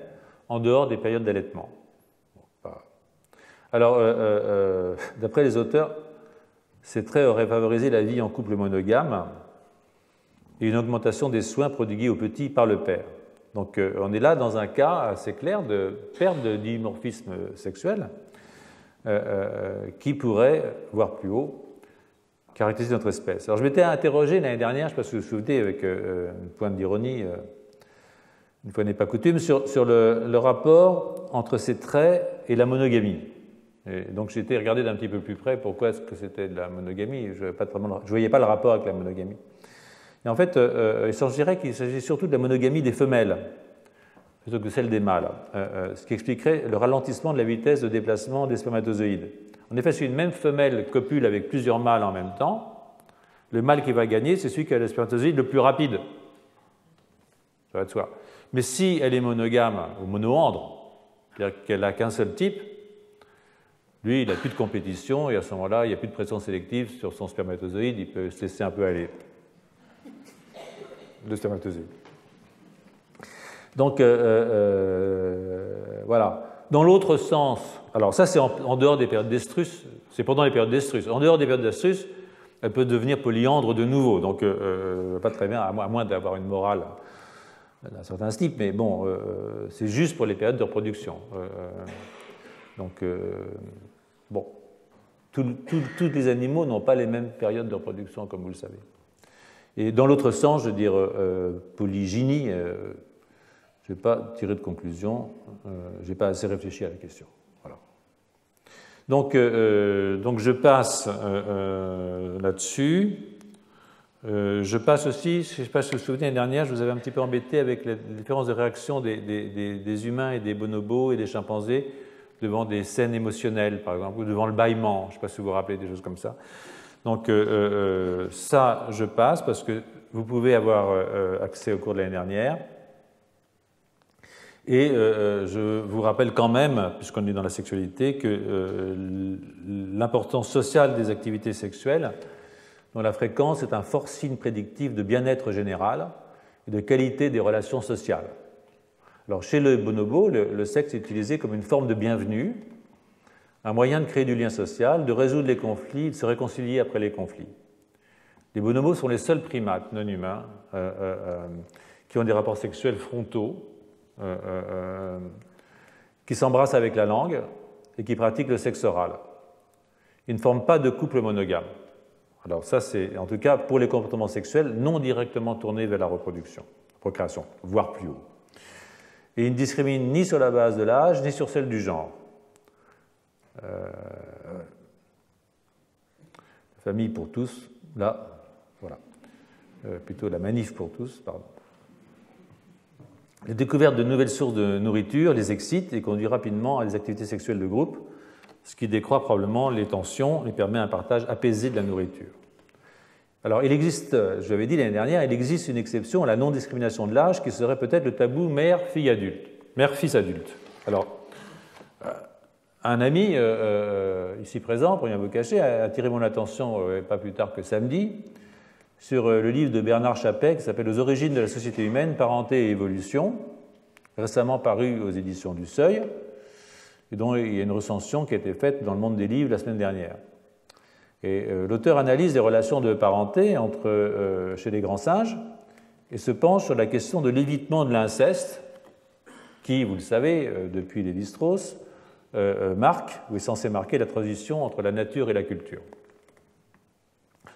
en dehors des périodes d'allaitement. Alors, d'après les auteurs, ces traits auraient favorisé la vie en couple monogame et une augmentation des soins prodigués aux petits par le père. Donc, on est là dans un cas assez clair de perte de dimorphisme sexuel qui pourrait, voire plus haut, caractériser notre espèce. Alors, je m'étais interrogé l'année dernière, je ne sais pas si vous vous souvenez, avec une pointe d'ironie, une fois n'est pas coutume, sur le rapport entre ces traits et la monogamie. Et donc j'ai été regarder d'un petit peu plus près pourquoi est-ce que c'était de la monogamie. Je ne voyais pas le rapport avec la monogamie. Et en fait, il s'agirait qu'il s'agit surtout de la monogamie des femelles plutôt que celle des mâles, ce qui expliquerait le ralentissement de la vitesse de déplacement des spermatozoïdes. En effet, si une même femelle copule avec plusieurs mâles en même temps, le mâle qui va gagner, c'est celui qui a le spermatozoïde le plus rapide. Ça va de soi. Mais si elle est monogame ou monoandre, c'est-à-dire qu'elle n'a qu'un seul type, lui, il n'a plus de compétition et à ce moment-là, il n'y a plus de pression sélective sur son spermatozoïde, il peut se laisser un peu aller. Le spermatozoïde. Donc, voilà. Dans l'autre sens, alors ça c'est en dehors des périodes d'estrus, c'est pendant les périodes d'estrus. En dehors des périodes d'estrus, elle peut devenir polyandre de nouveau, donc pas très bien, à moins d'avoir une morale d'un certain type, mais bon, c'est juste pour les périodes de reproduction. Donc, bon, tous les animaux n'ont pas les mêmes périodes de reproduction, comme vous le savez. Et dans l'autre sens, je veux dire, polygynie, je n'ai pas tiré de conclusion, je n'ai pas assez réfléchi à la question. Voilà. Donc je passe là-dessus. Je passe aussi, je ne sais pas si vous vous souvenez, l'année dernière, je vous avais un petit peu embêté avec les différences de réaction des humains et des bonobos et des chimpanzés devant des scènes émotionnelles, par exemple, ou devant le bâillement, je ne sais pas si vous vous rappelez des choses comme ça. Donc ça, je passe parce que vous pouvez avoir accès au cours de l'année dernière. Et je vous rappelle quand même, puisqu'on est dans la sexualité, que l'importance sociale des activités sexuelles, dont la fréquence est un fort signe prédictif de bien-être général et de qualité des relations sociales. Alors, chez le bonobo, le sexe est utilisé comme une forme de bienvenue, un moyen de créer du lien social, de résoudre les conflits, de se réconcilier après les conflits. Les bonobos sont les seuls primates non humains qui ont des rapports sexuels frontaux, qui s'embrassent avec la langue et qui pratiquent le sexe oral. Ils ne forment pas de couple monogame. Alors ça, c'est en tout cas pour les comportements sexuels non directement tournés vers la procréation, voire plus haut. Et ils ne discriminent ni sur la base de l'âge, ni sur celle du genre. La famille pour tous, là, voilà. Plutôt la manif pour tous, pardon. La découverte de nouvelles sources de nourriture les excite et conduit rapidement à des activités sexuelles de groupe, ce qui décroît probablement les tensions et permet un partage apaisé de la nourriture. Alors, il existe, je l'avais dit l'année dernière, il existe une exception à la non-discrimination de l'âge qui serait peut-être le tabou mère-fille adulte, mère-fils adulte. Alors, un ami ici présent, pour rien vous cacher, a attiré mon attention pas plus tard que samedi sur le livre de Bernard Chappet qui s'appelle « Aux origines de la société humaine, parenté et évolution », récemment paru aux éditions du Seuil, et dont il y a une recension qui a été faite dans le Monde des livres la semaine dernière. Et l'auteur analyse les relations de parenté chez les grands singes et se penche sur la question de l'évitement de l'inceste qui, vous le savez, depuis Lévi-Strauss, marque ou est censé marquer la transition entre la nature et la culture.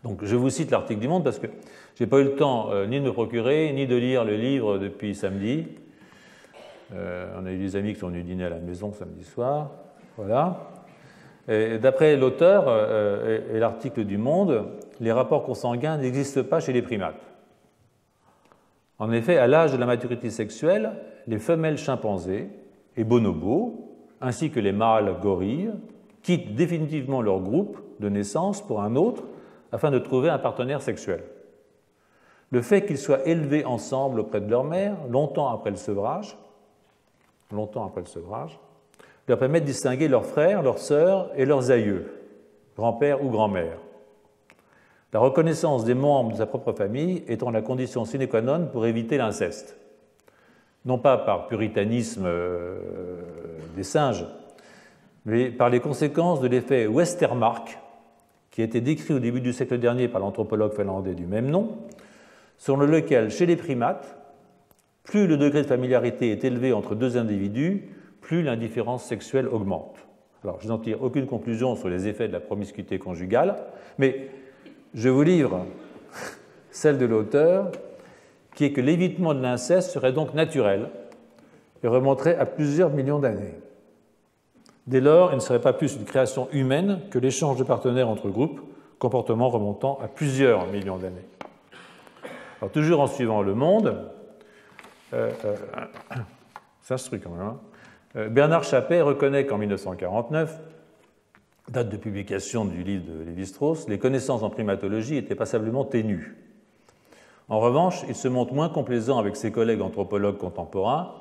Donc je vous cite l'article du Monde parce que je n'ai pas eu le temps ni de me procurer, ni de lire le livre depuis samedi. On a eu des amis qui sont venus dîner à la maison samedi soir. Voilà. D'après l'auteur et l'article du Monde, les rapports consanguins n'existent pas chez les primates. En effet, à l'âge de la maturité sexuelle, les femelles chimpanzés et bonobos, ainsi que les mâles gorilles, quittent définitivement leur groupe de naissance pour un autre afin de trouver un partenaire sexuel. Le fait qu'ils soient élevés ensemble auprès de leur mère, longtemps après le sevrage, leur permet de distinguer leurs frères, leurs sœurs et leurs aïeux, grand-père ou grand-mère. La reconnaissance des membres de sa propre famille étant la condition sine qua non pour éviter l'inceste. Non pas par puritanisme des singes, mais par les conséquences de l'effet Westermarck, qui a été décrit au début du siècle dernier par l'anthropologue finlandais du même nom, selon lequel, chez les primates, plus le degré de familiarité est élevé entre deux individus, plus l'indifférence sexuelle augmente. Alors, je n'en tire aucune conclusion sur les effets de la promiscuité conjugale, mais je vous livre celle de l'auteur, qui est que l'évitement de l'inceste serait donc naturel et remonterait à plusieurs millions d'années. Dès lors, il ne serait pas plus une création humaine que l'échange de partenaires entre groupes, comportement remontant à plusieurs millions d'années. Alors, toujours en suivant Le Monde, c'est instruit quand même, hein. Bernard Chappet reconnaît qu'en 1949, date de publication du livre de Lévi-Strauss, les connaissances en primatologie étaient passablement ténues. En revanche, il se montre moins complaisant avec ses collègues anthropologues contemporains,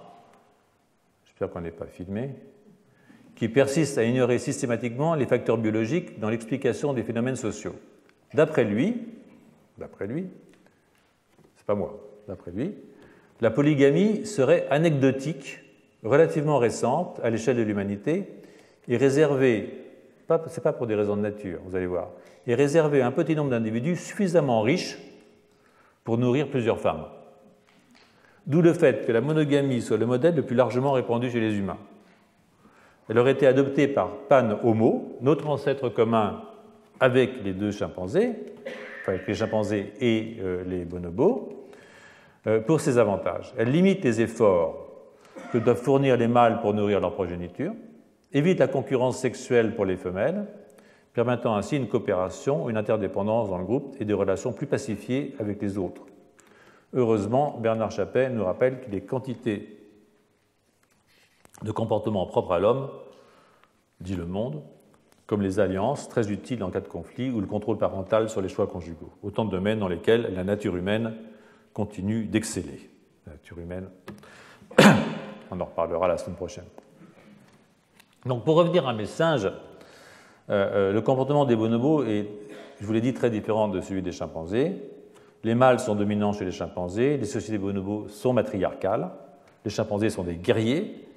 j'espère qu'on n'est pas filmé, qui persistent à ignorer systématiquement les facteurs biologiques dans l'explication des phénomènes sociaux. D'après lui, c'est pas moi, d'après lui, la polygamie serait anecdotique, relativement récente à l'échelle de l'humanité, et réservée, ce n'est pas pour des raisons de nature, vous allez voir, et réservée à un petit nombre d'individus suffisamment riches pour nourrir plusieurs femmes. D'où le fait que la monogamie soit le modèle le plus largement répandu chez les humains. Elle aurait été adoptée par Pan Homo, notre ancêtre commun avec les deux chimpanzés, enfin avec les chimpanzés et les bonobos, pour ses avantages. Elle limite les efforts que doivent fournir les mâles pour nourrir leur progéniture, évite la concurrence sexuelle pour les femelles, permettant ainsi une coopération, une interdépendance dans le groupe et des relations plus pacifiées avec les autres. Heureusement, Bernard Chappet nous rappelle que les quantités de comportements propres à l'homme dit Le Monde, comme les alliances, très utiles en cas de conflit, ou le contrôle parental sur les choix conjugaux. Autant de domaines dans lesquels la nature humaine continue d'exceller. La nature humaine, on en reparlera la semaine prochaine. Donc pour revenir à mes singes, le comportement des bonobos est, je vous l'ai dit, très différent de celui des chimpanzés. Les mâles sont dominants chez les chimpanzés, les sociétés bonobos sont matriarcales, les chimpanzés sont des guerriers,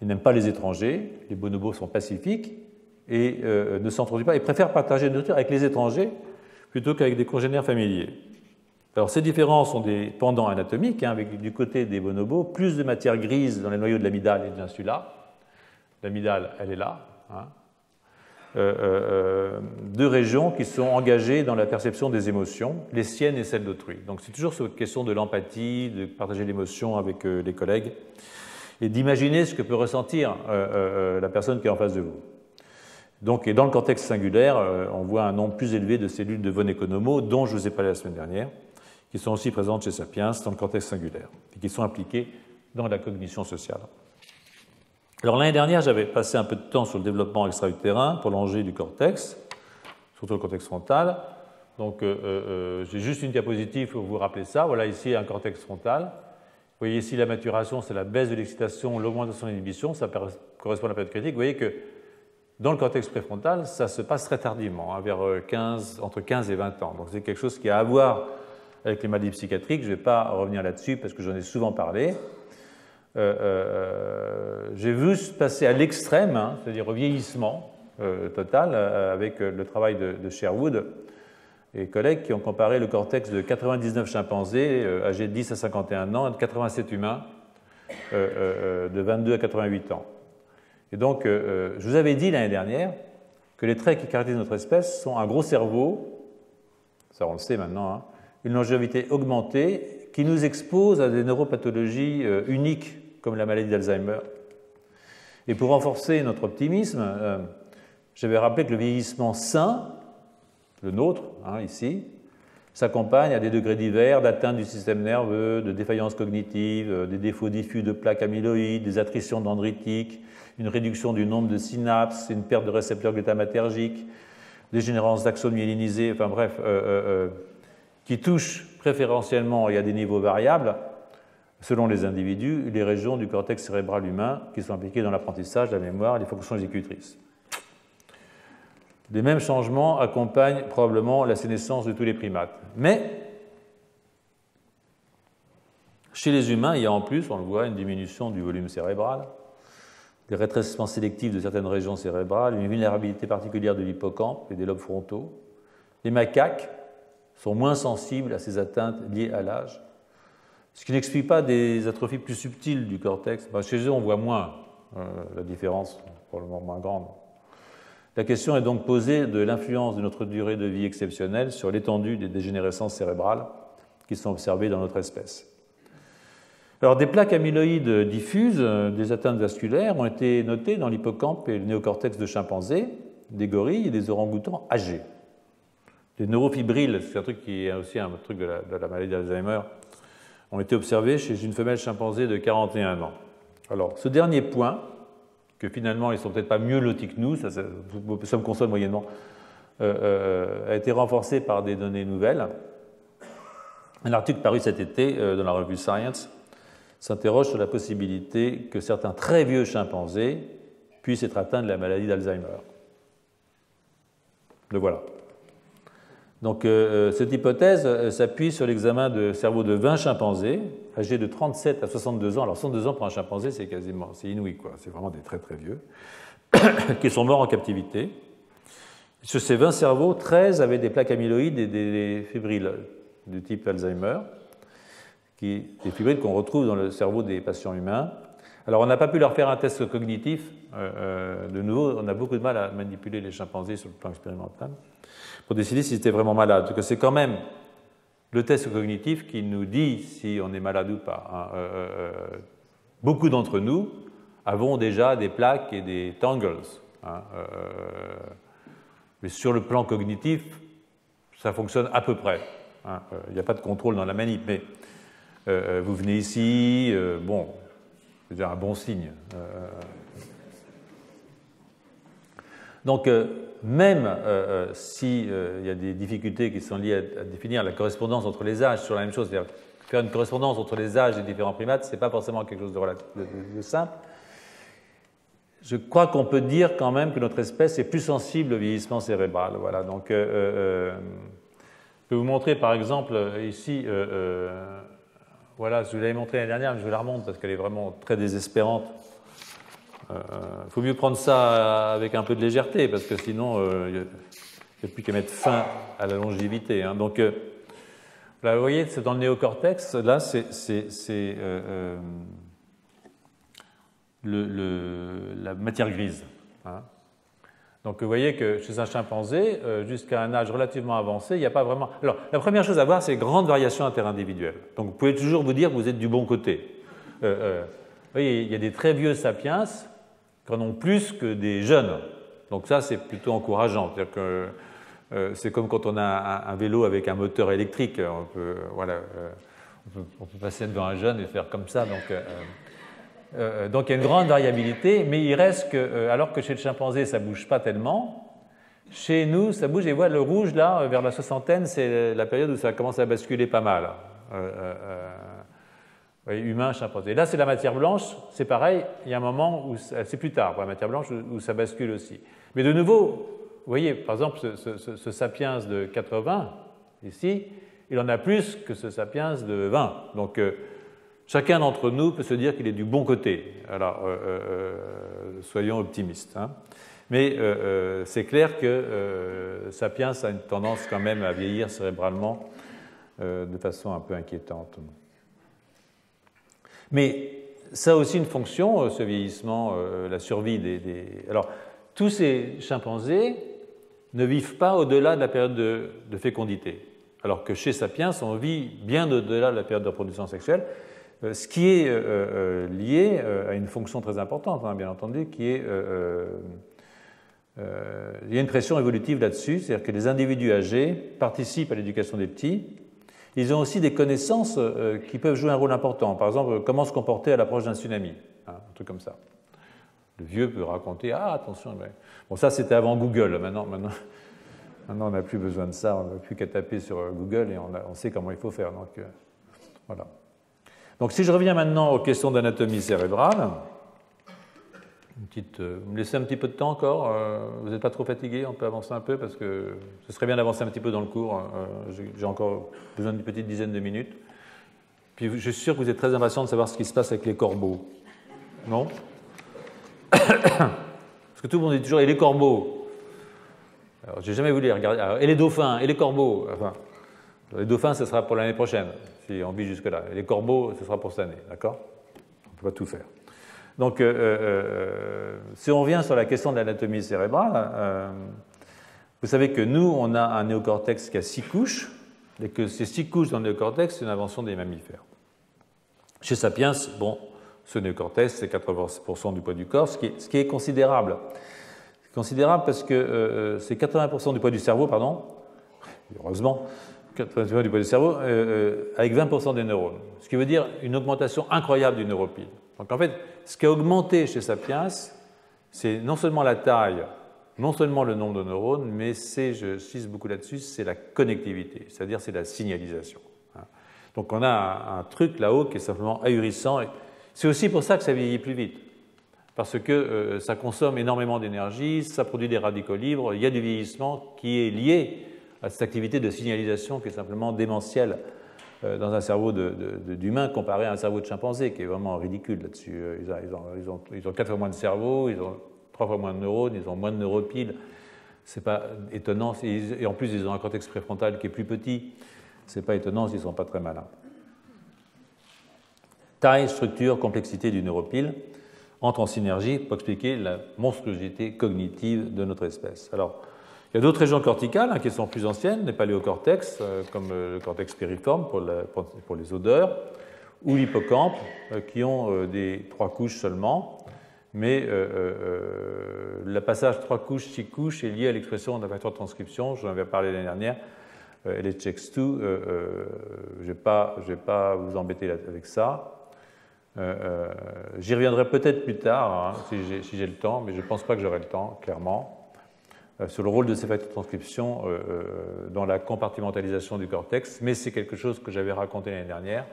ils n'aiment pas les étrangers, les bonobos sont pacifiques et ne s'introduisent pas, et préfèrent partager la nourriture avec les étrangers plutôt qu'avec des congénères familiers. Alors ces différences ont des pendants anatomiques, hein, avec du côté des bonobos, plus de matière grise dans les noyaux de l'amygdale et de l'insula. L'amygdale, elle est là. Hein. Deux régions qui sont engagées dans la perception des émotions, les siennes et celles d'autrui. Donc c'est toujours cette question de l'empathie, de partager l'émotion avec les collègues et d'imaginer ce que peut ressentir la personne qui est en face de vous. Donc, et dans le cortex singulaire, on voit un nombre plus élevé de cellules de von Economo, dont je vous ai parlé la semaine dernière, qui sont aussi présentes chez Sapiens dans le cortex singulaire et qui sont impliquées dans la cognition sociale. Alors l'année dernière, j'avais passé un peu de temps sur le développement extra-utérin prolongé du cortex, surtout le cortex frontal. Donc j'ai juste une diapositive pour vous rappeler ça. Voilà ici un cortex frontal. Vous voyez ici la maturation, c'est la baisse de l'excitation, l'augmentation de l'inhibition, ça correspond à la période critique. Vous voyez que dans le cortex préfrontal, ça se passe très tardivement, hein, vers entre 15 et 20 ans. Donc c'est quelque chose qui a à voir avec les maladies psychiatriques. Je ne vais pas revenir là-dessus parce que j'en ai souvent parlé. J'ai vu se passer à l'extrême, hein, c'est-à-dire au vieillissement total, avec le travail de Sherwood et collègues qui ont comparé le cortex de 99 chimpanzés âgés de 10 à 51 ans et de 87 humains de 22 à 88 ans. Et donc, je vous avais dit l'année dernière que les traits qui caractérisent notre espèce sont un gros cerveau, ça on le sait maintenant, hein, une longévité augmentée qui nous expose à des neuropathologies uniques comme la maladie d'Alzheimer. Et pour renforcer notre optimisme, j'avais rappelé que le vieillissement sain, le nôtre, hein, ici, s'accompagne à des degrés divers d'atteinte du système nerveux, de défaillance cognitive, des défauts diffus de plaques amyloïdes, des attritions dendritiques, une réduction du nombre de synapses, une perte de récepteurs glutamatergiques, dégénérescence d'axones myélinisés, enfin bref, qui touchent préférentiellement et à des niveaux variables, selon les individus, les régions du cortex cérébral humain qui sont impliquées dans l'apprentissage, la mémoire et les fonctions exécutrices. Les mêmes changements accompagnent probablement la sénescence de tous les primates. Mais chez les humains, il y a en plus, on le voit, une diminution du volume cérébral, des rétrécissements sélectifs de certaines régions cérébrales, une vulnérabilité particulière de l'hippocampe et des lobes frontaux. Les macaques sont moins sensibles à ces atteintes liées à l'âge, ce qui n'explique pas des atrophies plus subtiles du cortex. Chez eux, on voit moins la différence, probablement moins grande. La question est donc posée de l'influence de notre durée de vie exceptionnelle sur l'étendue des dégénérescences cérébrales qui sont observées dans notre espèce. Alors, des plaques amyloïdes diffuses, des atteintes vasculaires, ont été notées dans l'hippocampe et le néocortex de chimpanzés, des gorilles et des orang-outans âgés. Les neurofibrilles, c'est un truc qui est aussi un truc de la maladie d'Alzheimer, ont été observés chez une femelle chimpanzé de 41 ans. Alors, ce dernier point, que finalement ils ne sont peut-être pas mieux lotis que nous, ça me console moyennement, a été renforcé par des données nouvelles. Un article paru cet été dans la revue Science s'interroge sur la possibilité que certains très vieux chimpanzés puissent être atteints de la maladie d'Alzheimer. Le voilà. Donc cette hypothèse s'appuie sur l'examen de cerveau de 20 chimpanzés âgés de 37 à 62 ans. Alors 62 ans pour un chimpanzé, c'est inouï, quoi. C'est vraiment des très très vieux, qui sont morts en captivité. Sur ces 20 cerveaux, 13 avaient des plaques amyloïdes et des fibrilles du type Alzheimer, des fibrilles qu'on retrouve dans le cerveau des patients humains. Alors on n'a pas pu leur faire un test cognitif. De nouveau, on a beaucoup de mal à manipuler les chimpanzés sur le plan expérimental pour décider s'ils étaient vraiment malades. Parce que c'est quand même le test cognitif qui nous dit si on est malade ou pas. Beaucoup d'entre nous avons déjà des plaques et des tangles. Mais sur le plan cognitif, ça fonctionne à peu près. Il n'y a pas de contrôle dans la manip. Mais vous venez ici, bon, c'est déjà un bon signe. Donc, même s'il y a des difficultés qui sont liées à définir la correspondance entre les âges sur la même chose, c'est-à-dire faire une correspondance entre les âges des différents primates, ce n'est pas forcément quelque chose de simple. Je crois qu'on peut dire quand même que notre espèce est plus sensible au vieillissement cérébral. Voilà. Donc, je peux vous montrer par exemple ici, voilà, je vous l'avais montré l'année dernière, mais je vous la remonte parce qu'elle est vraiment très désespérante. Il faut mieux prendre ça avec un peu de légèreté parce que sinon, il n'y a plus qu'à mettre fin à la longévité. Hein. Donc, là, vous voyez, c'est dans le néocortex. Là, c'est la matière grise. Hein. Donc vous voyez que chez un chimpanzé, jusqu'à un âge relativement avancé, il n'y a pas vraiment... Alors, la première chose à voir, c'est grandes variations interindividuelles. Donc vous pouvez toujours vous dire que vous êtes du bon côté. Vous voyez, il y a des très vieux sapiens qui en ont plus que des jeunes. Donc ça, c'est plutôt encourageant. C'est-à-dire que c'est comme quand on a un vélo avec un moteur électrique. On peut, voilà, on peut passer devant un jeune et faire comme ça. Donc il y a une grande variabilité, mais il reste que, alors que chez le chimpanzé, ça ne bouge pas tellement, chez nous, ça bouge. Et voilà, le rouge, là, vers la soixantaine, c'est la période où ça commence à basculer pas mal. Humain, chimpanzé. Là, c'est la matière blanche, c'est pareil, il y a un moment où, c'est plus tard pour la matière blanche, où ça bascule aussi. Mais de nouveau, vous voyez, par exemple, ce sapiens de 80, ici, il en a plus que ce sapiens de 20. Donc, chacun d'entre nous peut se dire qu'il est du bon côté. Alors, soyons optimistes. Hein. Mais c'est clair que Sapiens a une tendance quand même à vieillir cérébralement de façon un peu inquiétante. Mais ça a aussi une fonction, ce vieillissement, la survie des... Alors, tous ces chimpanzés ne vivent pas au-delà de la période de fécondité, alors que chez Sapiens, on vit bien au-delà de la période de reproduction sexuelle, ce qui est lié à une fonction très importante, hein, bien entendu, qui est... il y a une pression évolutive là-dessus, c'est-à-dire que les individus âgés participent à l'éducation des petits. Ils ont aussi des connaissances qui peuvent jouer un rôle important. Par exemple, comment se comporter à l'approche d'un tsunami, hein, un truc comme ça. Le vieux peut raconter « Ah, attention !» Bon, ça, c'était avant Google. Maintenant, on n'a plus besoin de ça. On n'a plus qu'à taper sur Google et on sait comment il faut faire. Donc, voilà. Donc, si je reviens maintenant aux questions d'anatomie cérébrale, vous me laissez un petit peu de temps encore, vous n'êtes pas trop fatigué, on peut avancer un peu parce que ce serait bien d'avancer un petit peu dans le cours, j'ai encore besoin d'une petite dizaine de minutes. Puis je suis sûr que vous êtes très impatient de savoir ce qui se passe avec les corbeaux. Non? Parce que tout le monde dit toujours, et les corbeaux? Alors, j'ai jamais voulu les regarder. Alors, et les dauphins, et les corbeaux? Enfin, les dauphins, ce sera pour l'année prochaine, si on vit jusque-là. Et les corbeaux, ce sera pour cette année, d'accord? On ne peut pas tout faire. Donc, si on revient sur la question de l'anatomie cérébrale, vous savez que nous, on a un néocortex qui a 6 couches, et que ces 6 couches dans le néocortex, c'est une invention des mammifères. Chez Sapiens, bon, ce néocortex, c'est 80% du poids du corps, ce qui est considérable. C'est considérable parce que c'est 80% du poids du cerveau, pardon, heureusement, 80% du poids du cerveau, avec 20% des neurones. Ce qui veut dire une augmentation incroyable du neuropile. Donc en fait, ce qui a augmenté chez Sapiens, c'est non seulement la taille, non seulement le nombre de neurones, mais c'est, je insiste beaucoup là-dessus, c'est la connectivité, c'est-à-dire c'est la signalisation. Donc on a un truc là-haut qui est simplement ahurissant. C'est aussi pour ça que ça vieillit plus vite, parce que ça consomme énormément d'énergie, ça produit des radicaux libres, il y a du vieillissement qui est lié à cette activité de signalisation qui est simplement démentielle dans un cerveau d'humain comparé à un cerveau de chimpanzé, qui est vraiment ridicule là-dessus. Ils ont 4 fois moins de cerveau, ils ont 3 fois moins de neurones, ils ont moins de neuropiles. C'est pas étonnant. Et en plus, ils ont un cortex préfrontal qui est plus petit. C'est pas étonnant s'ils ne sont pas très malins. Taille, structure, complexité du neuropile entrent en synergie pour expliquer la monstruosité cognitive de notre espèce. Alors, il y a d'autres régions corticales qui sont plus anciennes, les paléocortex, comme le cortex périforme pour les odeurs, ou l'hippocampe, qui ont des 3 couches seulement, mais le passage 3 couches, 6 couches est lié à l'expression d'un facteur de transcription, j'en avais parlé l'année dernière, LHX2, je ne vais pas vous embêter avec ça. J'y reviendrai peut-être plus tard, hein, si j'ai le temps, mais je ne pense pas que j'aurai le temps, clairement. sur le rôle de ces facteurs de transcription dans la compartimentalisation du cortex, mais c'est quelque chose que j'avais raconté l'année dernière,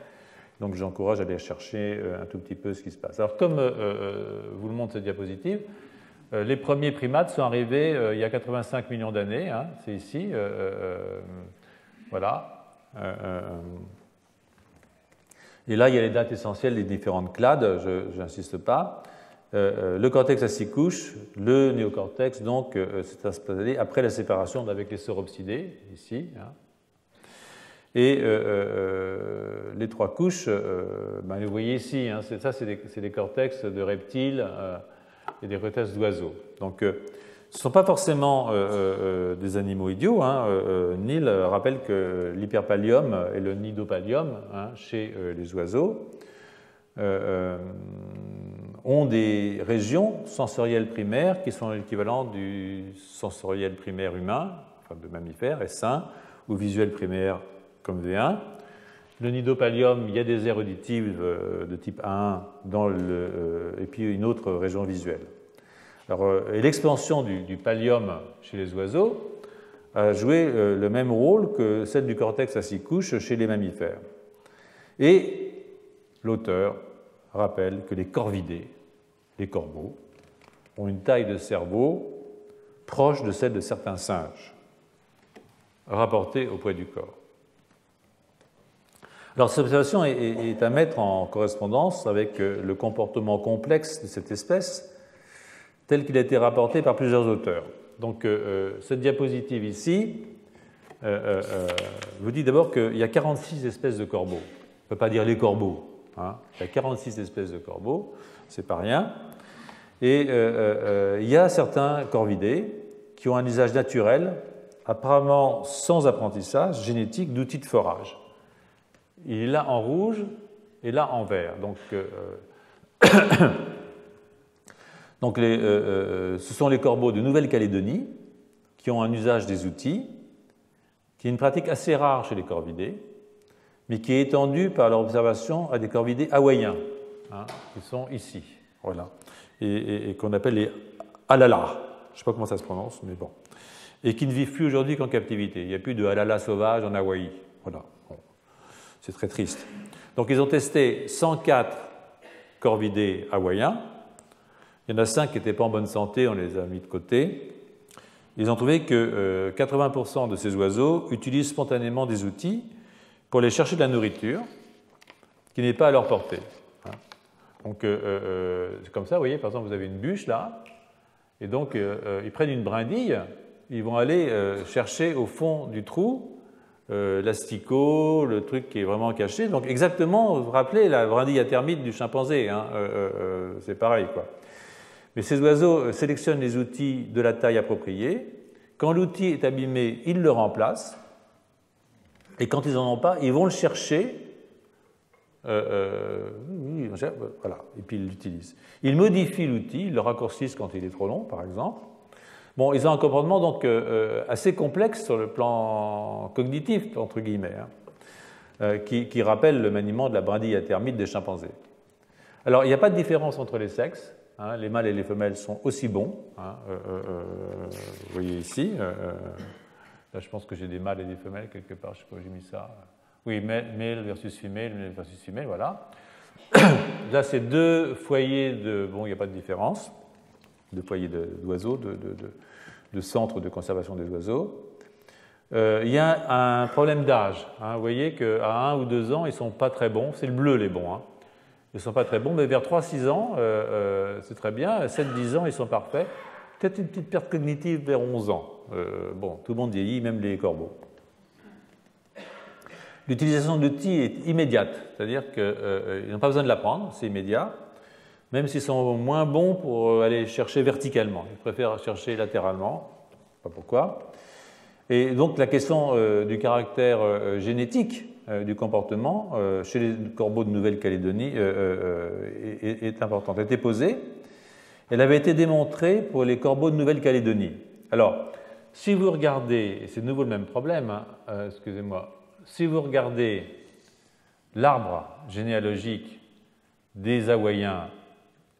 donc j'encourage à aller chercher un tout petit peu ce qui se passe. Alors comme vous le montre cette diapositive, les premiers primates sont arrivés il y a 85 millions d'années, hein, c'est ici, voilà. Et là, il y a les dates essentielles des différentes clades, je n'insiste pas. Le cortex à 6 couches, le néocortex, donc, s'est installé après la séparation avec les sauropsidés, ici. Hein. Et les 3 couches, ben, vous voyez ici, hein, ça c'est des cortex de reptiles et des cortex d'oiseaux. Donc, ce ne sont pas forcément des animaux idiots. Hein. Neil rappelle que l'hyperpallium et le nidopallium, hein, chez les oiseaux, ont des régions sensorielles primaires qui sont l'équivalent du sensoriel primaire humain, enfin de mammifère, S1, ou visuel primaire comme V1. Le nidopallium, il y a des aires auditives de type A1 et puis une autre région visuelle. Alors, et l'expansion du pallium chez les oiseaux a joué le même rôle que celle du cortex à 6 couches chez les mammifères. Et l'auteur rappelle que les corvidés, les corbeaux, ont une taille de cerveau proche de celle de certains singes, rapportée au poids du corps. Alors, cette observation est à mettre en correspondance avec le comportement complexe de cette espèce, tel qu'il a été rapporté par plusieurs auteurs. Donc, cette diapositive ici vous dit d'abord qu'il y a 46 espèces de corbeaux. On ne peut pas dire les corbeaux. Hein. Il y a 46 espèces de corbeaux, c'est pas rien. Et il y a certains corvidés qui ont un usage naturel, apparemment sans apprentissage génétique d'outils de forage. Il est là en rouge et là en vert. Donc, ce sont les corbeaux de Nouvelle-Calédonie qui ont un usage des outils, qui est une pratique assez rare chez les corvidés, mais qui est étendue par leur observation à des corvidés hawaïens, hein, qui sont ici, voilà, et qu'on appelle les halala. Je ne sais pas comment ça se prononce, mais bon. Et qui ne vivent plus aujourd'hui qu'en captivité. Il n'y a plus de halala sauvages en Hawaï. Voilà. Bon. C'est très triste. Donc, ils ont testé 104 corvidés hawaïens. Il y en a 5 qui n'étaient pas en bonne santé, on les a mis de côté. Ils ont trouvé que 80% de ces oiseaux utilisent spontanément des outils pour aller chercher de la nourriture qui n'est pas à leur portée. Donc, c'est comme ça, vous voyez, par exemple, vous avez une bûche là, et donc ils prennent une brindille, ils vont aller chercher au fond du trou l'asticot, le truc qui est vraiment caché. Donc, exactement, vous vous rappelez la brindille à termites du chimpanzé, hein, c'est pareil, quoi. Mais ces oiseaux sélectionnent les outils de la taille appropriée. Quand l'outil est abîmé, ils le remplacent. Et quand ils n'en ont pas, ils vont le chercher. Voilà, et puis ils l'utilisent. Ils modifient l'outil, ils le raccourcissent quand il est trop long, par exemple. Bon, ils ont un comportement donc assez complexe sur le plan cognitif, entre guillemets, hein, qui rappelle le maniement de la brindille à termites des chimpanzés. Alors, il n'y a pas de différence entre les sexes. Hein, les mâles et les femelles sont aussi bons. Hein, vous voyez ici. Là, je pense que j'ai des mâles et des femelles quelque part. Je ne sais pas où j'ai mis ça. Oui, male versus femelle, voilà. Là, c'est 2 foyers de... Bon, il n'y a pas de différence. 2 foyers d'oiseaux, de centres de conservation des oiseaux. Il y a un problème d'âge. Hein, vous voyez qu'à 1 ou 2 ans, ils ne sont pas très bons. C'est le bleu, les bons. Hein. Ils ne sont pas très bons, mais vers 3-6 ans, c'est très bien. 7-10 ans, ils sont parfaits. Peut-être une petite perte cognitive vers 11 ans. Bon, tout le monde vieillit, même les corbeaux. L'utilisation d'outils est immédiate, c'est-à-dire qu'ils n'ont pas besoin de l'apprendre, c'est immédiat, même s'ils sont moins bons pour aller chercher verticalement. Ils préfèrent chercher latéralement, je ne sais pas pourquoi. Et donc la question du caractère génétique du comportement chez les corbeaux de Nouvelle-Calédonie est importante. Elle a été posée. Elle avait été démontrée pour les corbeaux de Nouvelle-Calédonie. Alors, si vous regardez, et c'est de nouveau le même problème, hein, excusez-moi, si vous regardez l'arbre généalogique des Hawaïens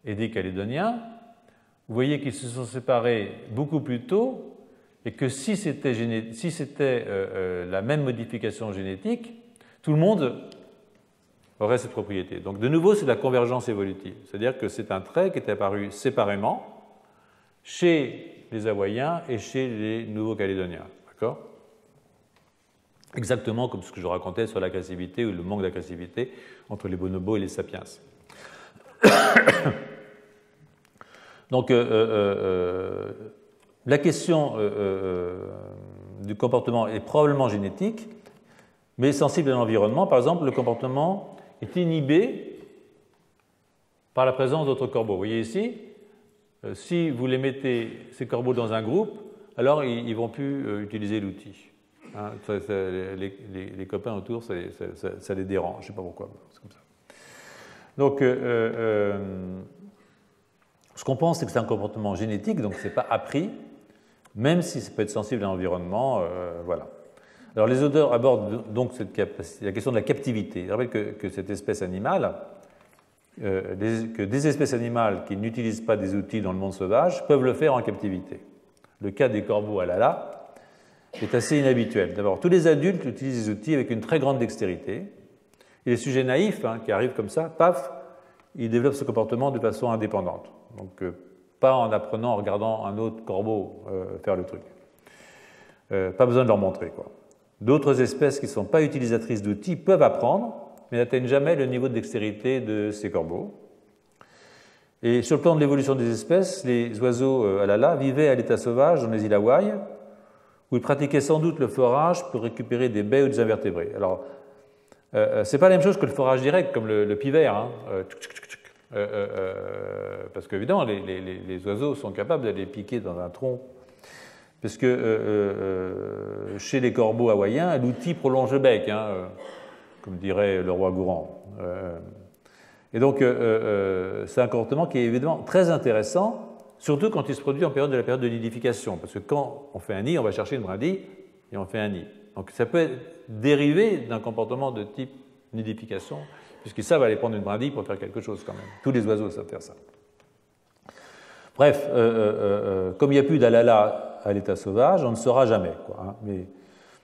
et des Calédoniens, vous voyez qu'ils se sont séparés beaucoup plus tôt et que si c'était la même modification génétique, tout le monde aurait cette propriété. Donc de nouveau, c'est la convergence évolutive, c'est-à-dire que c'est un trait qui est apparu séparément chez les Hawaïens et chez les Nouveaux-Calédoniens. D'accord ? Exactement comme ce que je racontais sur l'agressivité ou le manque d'agressivité entre les bonobos et les sapiens. Donc, la question du comportement est probablement génétique, mais sensible à l'environnement. Par exemple, le comportement est inhibé par la présence d'autres corbeaux. Vous voyez ici, si vous les mettez, ces corbeaux, dans un groupe, alors ils ne vont plus utiliser l'outil. Hein, les copains autour, ça les dérange, je ne sais pas pourquoi, c'est comme ça. Donc, ce qu'on pense, c'est que c'est un comportement génétique, donc ce n'est pas appris, même si ça peut être sensible à l'environnement. Voilà. Alors, les auteurs abordent donc la question de la captivité. Je rappelle que cette espèce animale, que des espèces animales qui n'utilisent pas des outils dans le monde sauvage peuvent le faire en captivité. Le cas des corbeaux alala est assez inhabituel. D'abord, tous les adultes utilisent des outils avec une très grande dextérité. Et les sujets naïfs, qui arrivent comme ça, paf, ils développent ce comportement de façon indépendante. Donc, pas en apprenant, en regardant un autre corbeau faire le truc. Pas besoin de leur montrer, quoi. D'autres espèces qui ne sont pas utilisatrices d'outils peuvent apprendre, mais n'atteignent jamais le niveau de dextérité de ces corbeaux. Et sur le plan de l'évolution des espèces, les oiseaux alala vivaient à l'état sauvage dans les îles Hawaï, où ils pratiquaient sans doute le forage pour récupérer des baies ou des invertébrés. Alors, ce n'est pas la même chose que le forage direct, comme le pivert, hein. Parce qu'évidemment, les oiseaux sont capables d'aller piquer dans un tronc. Parce que chez les corbeaux hawaïens, l'outil prolonge le bec, hein, comme dirait le roi Gourand. Et donc, c'est un comportement qui est évidemment très intéressant, surtout quand il se produit en période de la période de nidification. Parce que quand on fait un nid, on va chercher une brindille et on fait un nid. Donc, ça peut dériver d'un comportement de type nidification, puisqu'ils savent aller prendre une brindille pour faire quelque chose quand même. Tous les oiseaux savent faire ça. Bref, comme il n'y a plus d'alala à l'état sauvage, on ne saura jamais, quoi, hein.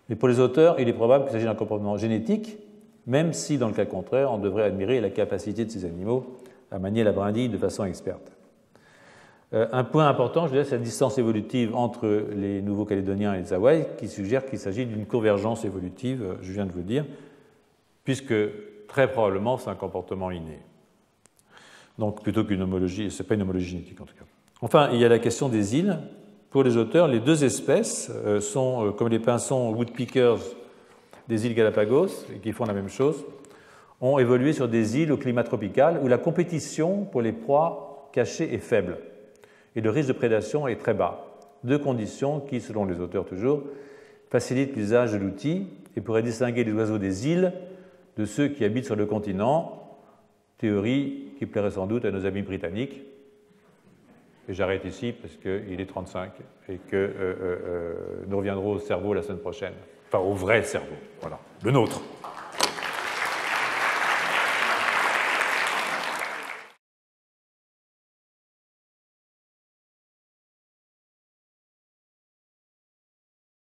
Mais pour les auteurs, il est probable qu'il s'agit d'un comportement génétique, même si, dans le cas contraire, on devrait admirer la capacité de ces animaux à manier la brindille de façon experte. Un point important, je dirais, c'est la distance évolutive entre les Nouveaux-Calédoniens et les Hawaï, qui suggère qu'il s'agit d'une convergence évolutive, je viens de vous le dire, puisque très probablement c'est un comportement inné. Donc plutôt qu'une homologie, ce n'est pas une homologie génétique en tout cas. Enfin, il y a la question des îles. Pour les auteurs, les deux espèces sont, comme les pinsons woodpeckers des îles Galapagos, qui font la même chose, ont évolué sur des îles au climat tropical où la compétition pour les proies cachées est faible et le risque de prédation est très bas. Deux conditions qui, selon les auteurs toujours, facilitent l'usage de l'outil et pourraient distinguer les oiseaux des îles de ceux qui habitent sur le continent, théorie qui plairait sans doute à nos amis britanniques. Et j'arrête ici parce qu'il est 35 et que nous reviendrons au cerveau la semaine prochaine. Enfin, au vrai cerveau, voilà, le nôtre.